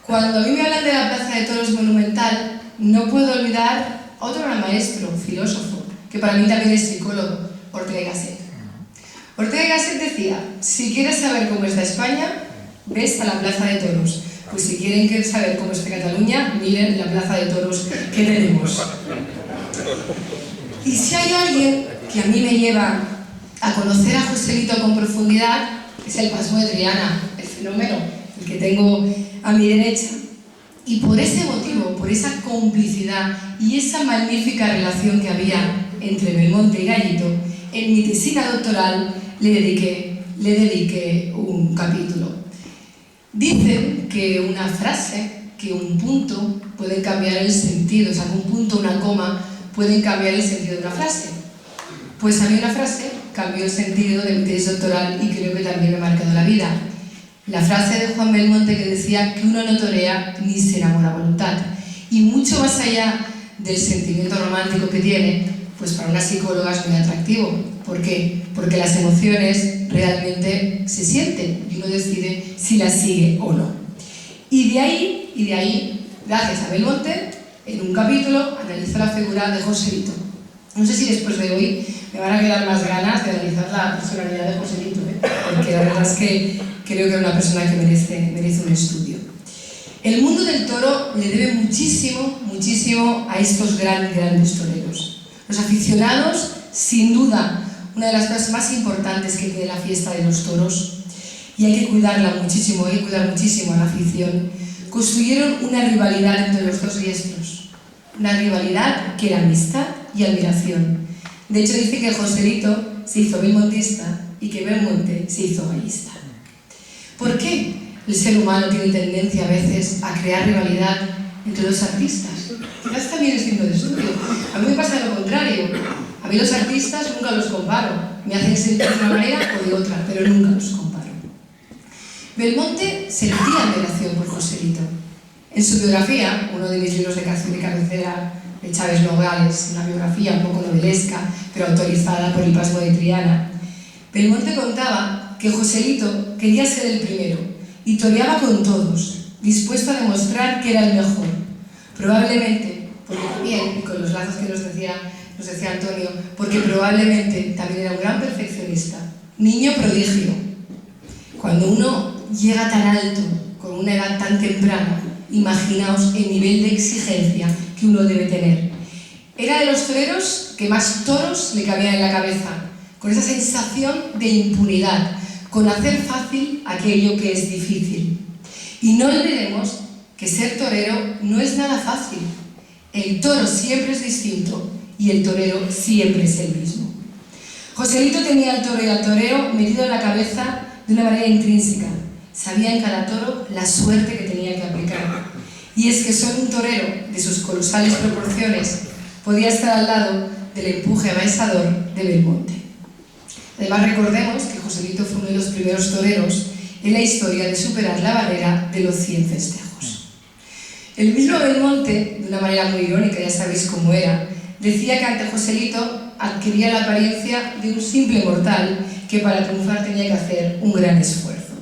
Cuando a mí me hablan de la Plaza de Toros Monumental, no puedo olvidar a otro gran maestro, filósofo, que para mí también es psicólogo, Ortega y Gasset. Ortega y Gasset decía: si quieres saber cómo está España, ves a la Plaza de Toros. Pues si quieren saber cómo está Cataluña, miren la Plaza de Toros que tenemos. Y si hay alguien que a mí me lleva a conocer a Joselito con profundidad, es el Pasmo de Triana, el fenómeno, el que tengo a mi derecha. Y por ese motivo, por esa complicidad y esa magnífica relación que había entre Belmonte y Gallito, en mi tesina doctoral le dediqué un capítulo. Dicen que una frase, que un punto puede cambiar el sentido, o sea, que un punto, una coma, pueden cambiar el sentido de una frase. Pues a mí una frase cambió el sentido de mi tesis doctoral y creo que también me ha marcado la vida. La frase de Juan Belmonte que decía que uno no torea ni se enamora a voluntad. Y mucho más allá del sentimiento romántico que tiene, pues para una psicóloga es muy atractivo. ¿Por qué? Porque las emociones realmente se sienten y uno decide si las sigue o no. Y de ahí, gracias a Belmonte, en un capítulo analizo la figura de Joselito. No sé si después de hoy me van a quedar más ganas de analizar la personalidad de Joselito, porque la verdad es que creo que es una persona que merece un estudio. El mundo del toro le debe muchísimo a estos grandes toreros. Los aficionados, sin duda, una de las cosas más importantes que tiene la fiesta de los toros, y hay que cuidarla muchísimo, hay que cuidar muchísimo a la afición, construyeron una rivalidad entre los dos diestros. Una rivalidad que era amistad y admiración. De hecho, dice que Joselito se hizo belmontista y que Belmonte se hizo gallista. ¿Por qué el ser humano tiene tendencia a veces a crear rivalidad entre dos artistas? Quizás también es signo de estudio. A mí me pasa lo contrario. A mí los artistas nunca los comparo. Me hacen sentir de una manera o de otra, pero nunca los comparo. Belmonte sentía admiración por Joselito. En su biografía, uno de mis libros de cabecera de Chávez Nogales, una biografía un poco novelesca, pero autorizada por el Pasmo de Triana, Belmonte contaba que Joselito quería ser el primero y toreaba con todos, dispuesto a demostrar que era el mejor. Probablemente, porque también, y con los lazos que nos decía Antonio, porque probablemente también era un gran perfeccionista, niño prodigio. Cuando uno llega tan alto, con una edad tan temprana, imaginaos el nivel de exigencia que uno debe tener. Era de los toreros que más toros le cabían en la cabeza, con esa sensación de impunidad, con hacer fácil aquello que es difícil. Y no olvidemos que ser torero no es nada fácil. El toro siempre es distinto y el torero siempre es el mismo. Joselito tenía al toro y al torero metido en la cabeza de una manera intrínseca. Sabía en cada toro la suerte que tenía que aplicar. Y es que solo un torero de sus colosales proporciones podía estar al lado del empuje amaesador de Belmonte. Además, recordemos que Joselito fue uno de los primeros toreros en la historia de superar la barrera de los 100 festejos. El mismo Belmonte, de una manera muy irónica, ya sabéis cómo era, decía que ante Joselito adquiría la apariencia de un simple mortal que para triunfar tenía que hacer un gran esfuerzo.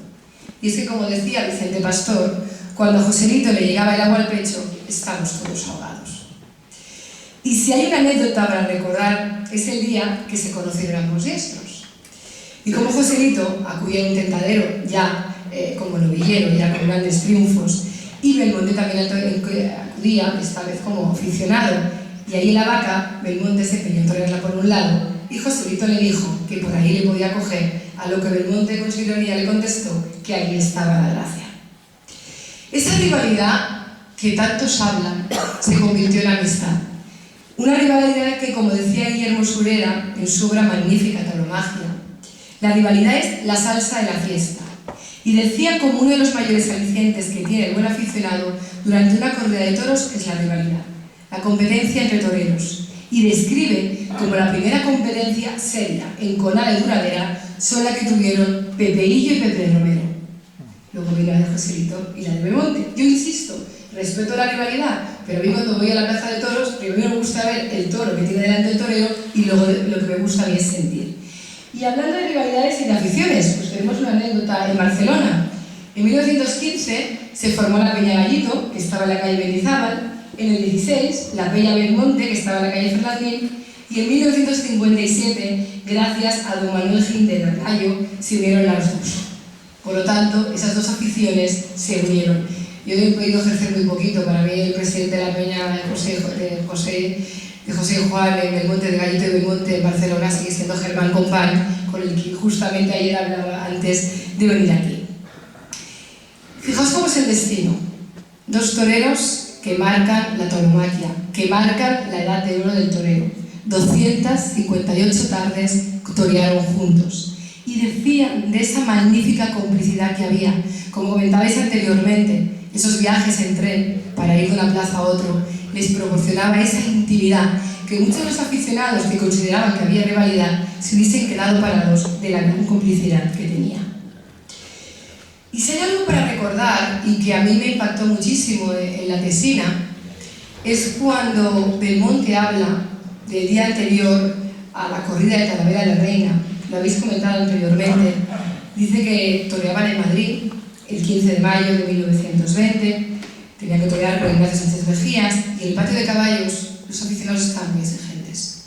Y es que, como decía Vicente Pastor, cuando a Joselito le llegaba el agua al pecho, estamos todos ahogados. Y si hay una anécdota para recordar, es el día que se conocieron ambos diestros. Y como Joselito acudía a un tentadero ya como novillero, ya con grandes triunfos, y Belmonte también acudía, esta vez como aficionado, y ahí en la vaca, Belmonte se empeñó en torearla por un lado, y Joselito le dijo que por ahí le podía coger, a lo que Belmonte con su ironía le contestó que ahí estaba la gracia. Esa rivalidad que tantos hablan se convirtió en amistad. Una rivalidad que, como decía Guillermo Surera en su obra magnífica Tauromaquia, la rivalidad es la salsa de la fiesta. Y decía como uno de los mayores alicientes que tiene el buen aficionado durante una corrida de toros es la rivalidad, la competencia entre toreros. Y describe como la primera competencia seria, enconada y duradera, son la que tuvieron Pepeillo y Pepe Romero. Luego vino la de Joselito y la de Belmonte. Yo insisto, respeto la rivalidad, pero a mí cuando voy a la plaza de toros, primero me gusta ver el toro que tiene delante el torero y luego lo que me gusta a mí es sentir. Y hablando de rivalidades y de aficiones, pues tenemos una anécdota en Barcelona. En 1915 se formó la Peña Gallito, que estaba en la calle Mendizábal. En el 16, la Peña Belmonte, que estaba en la calle Ferlandín. Y en 1957, gracias a don Manuel Gil de Gallo, se unieron las dos. Por lo tanto, esas dos aficiones se unieron. Yo he podido ejercer muy poquito. Para mí, el presidente de la Peña, de José Juan, en Belmonte, de Gallito y Belmonte, en Barcelona, sigue siendo Germán Compán, con el que justamente ayer hablaba antes de venir aquí. Fijaos cómo es el destino. Dos toreros que marcan la tauromaquia, que marcan la edad de oro del torero. 258 tardes torearon juntos. Y decían de esa magnífica complicidad que había. Como comentabais anteriormente, esos viajes en tren para ir de una plaza a otro les proporcionaba esa intimidad que muchos de los aficionados que consideraban que había rivalidad se hubiesen quedado parados de la gran complicidad que tenía. Y si hay algo para recordar, y que a mí me impactó muchísimo en la tesina, es cuando Belmonte habla del día anterior a la corrida de Talavera de la Reina. Lo habéis comentado anteriormente. Dice que toreaban en Madrid el 15 de mayo de 1920, tenía que torear con Ignacio Sánchez Mejías, y en el patio de caballos los aficionados estaban muy exigentes.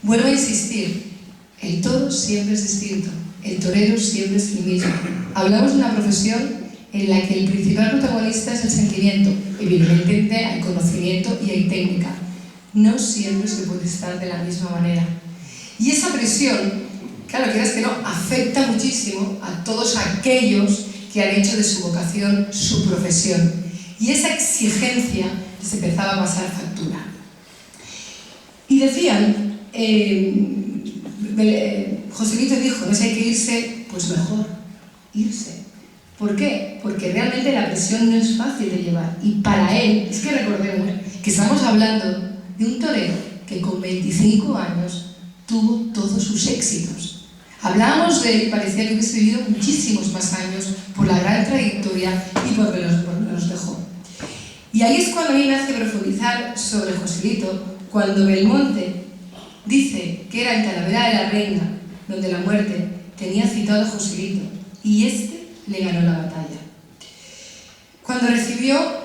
Vuelvo a insistir, el toro siempre es distinto, el torero siempre es el mismo. Hablamos de una profesión en la que el principal protagonista es el sentimiento. Evidentemente hay conocimiento y hay técnica. No siempre se puede estar de la misma manera. Y esa presión, claro, quieras que no, afecta muchísimo a todos aquellos que han hecho de su vocación su profesión. Y esa exigencia les empezaba a pasar factura. Y decían, Joselito dijo, no sé, hay que irse, pues mejor, irse. ¿Por qué? Porque realmente la presión no es fácil de llevar. Y para él, es que recordemos que estamos hablando de un torero que con 25 años tuvo todos sus éxitos. Hablábamos de él y parecía que hubiese vivido muchísimos más años por la gran trayectoria y por lo que nos dejó. Y ahí es cuando a mí me hace profundizar sobre Joselito, cuando Belmonte dice que era en Talavera de la Reina, donde la muerte tenía citado a Joselito, y este le ganó la batalla. Cuando recibió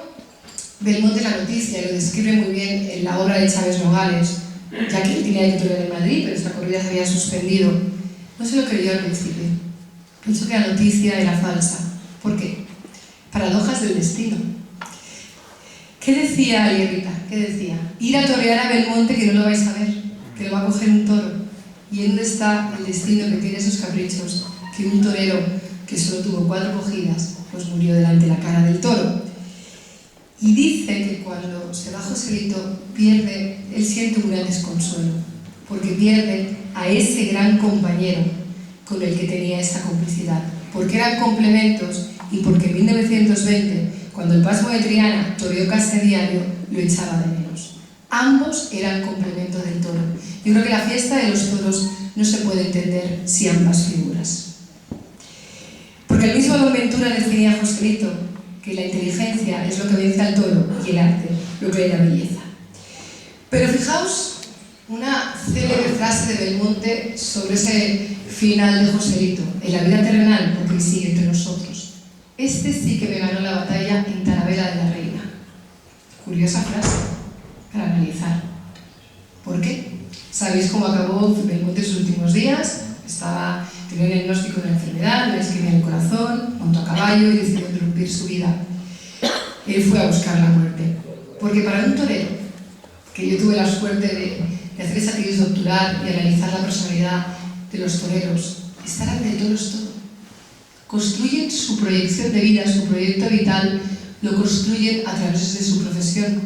Belmonte la noticia, y lo describe muy bien en la obra de Chávez Nogales, ya que él tenía editorial en Madrid, pero esta corrida se había suspendido, no se lo creyó al principio. Pensó que la noticia era falsa. ¿Por qué? Paradojas del destino. ¿Qué decía Hierrita? ¿Qué decía? Ir a torear a Belmonte, que no lo vais a ver, que lo va a coger un toro. ¿Y dónde está el destino que tiene esos caprichos? Que un torero que solo tuvo 4 cogidas, pues murió delante de la cara del toro. Y dice que cuando se va Joselito, él siente un gran desconsuelo, porque pierde a ese gran compañero con el que tenía esa complicidad, porque eran complementos y porque en 1920, cuando el Pasmo de Triana toreó casi a diario, lo echaba de menos. Ambos eran complementos del toro. Yo creo que la fiesta de los toros no se puede entender sin ambas figuras. Porque el mismo Don Ventura definía a Joselito que la inteligencia es lo que vence al toro y el arte lo que le da belleza. Pero fijaos una célebre frase de Belmonte sobre ese final de Joselito, en la vida terrenal, porque él sigue entre nosotros. Este sí que me ganó la batalla en Talavera de la Reina. Curiosa frase para analizar. ¿Por qué? ¿Sabéis cómo acabó Belmonte en sus últimos días? Tenía un diagnóstico de una enfermedad, le escribía el corazón, montó a caballo y decidió interrumpir su vida. Él fue a buscar la muerte. Porque para un torero, que yo tuve la suerte de hacer esa tesis doctoral y analizar la personalidad de los toreros, estar ante todo es todo. Construyen su proyección de vida, su proyecto vital, lo construyen a través de su profesión.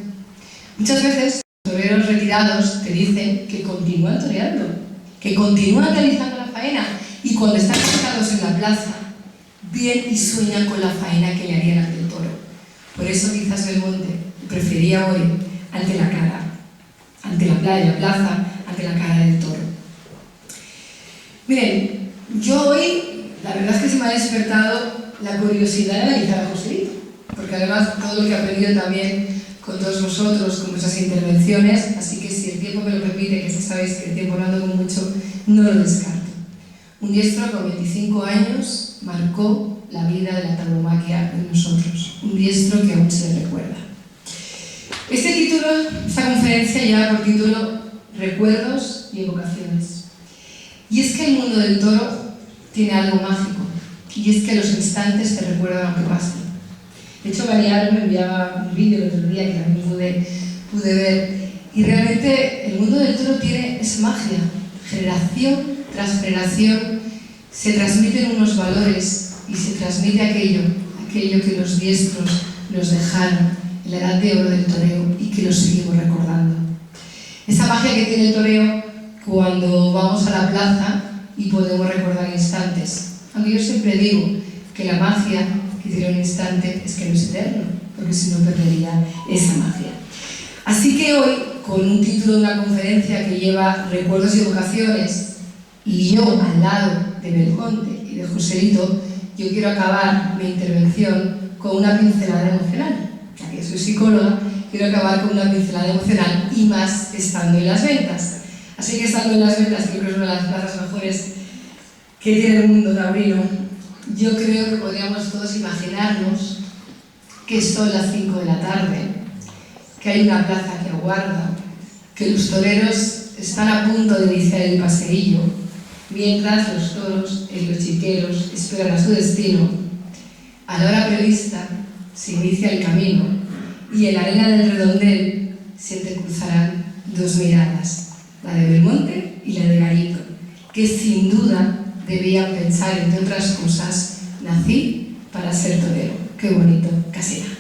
Muchas veces los toreros retirados te dicen que continúan toreando, que continúan realizando la faena, y cuando están sentados en la plaza, ven y sueñan con la faena que le harían ante el toro. Por eso quizás Belmonte prefería hoy ante la plaza, ante la cara del toro. Miren, yo hoy, la verdad es que se me ha despertado la curiosidad de analizar a Joselito, porque además todo lo que he aprendido también con todos vosotros, con vuestras intervenciones, así que si el tiempo me lo permite, que ya sabéis que el tiempo no ando con mucho, no lo descarto. Un diestro con 25 años marcó la vida de la tauromaquia en nosotros, un diestro que aún se recuerda. Esta conferencia lleva por título Recuerdos y evocaciones. Y es que el mundo del toro tiene algo mágico, y es que los instantes te recuerdan lo que pasa. De hecho, Mariano me enviaba un vídeo el otro día que también pude ver, y realmente el mundo del toro tiene esa magia. Generación tras generación se transmiten unos valores y se transmite aquello que los diestros nos dejaron en la edad de oro del toreo y que lo seguimos recordando. Esa magia que tiene el toreo cuando vamos a la plaza y podemos recordar instantes. Aunque yo siempre digo que la magia que tiene un instante es que no es eterno, porque si no perdería esa magia. Así que hoy, con un título de una conferencia que lleva Recuerdos y evocaciones, y yo al lado de Belmonte y de Joselito, yo quiero acabar mi intervención con una pincelada emocional. Ya que soy psicóloga, quiero acabar con una pincelada emocional, y más estando en las ventas. Así que estando en las ventas, creo que es una de las plazas mejores que tiene el mundo taurino. Yo creo que podríamos todos imaginarnos que son las 5 de la tarde, que hay una plaza que aguarda, que los toreros están a punto de iniciar el paseillo, mientras los toros en los chiqueros esperan a su destino. A la hora prevista se inicia el camino, y en la arena del redondel se entrecruzarán 2 miradas, la de Belmonte y la de Garito, que sin duda debían pensar, entre otras cosas, nací para ser torero. Qué bonito, casi nada.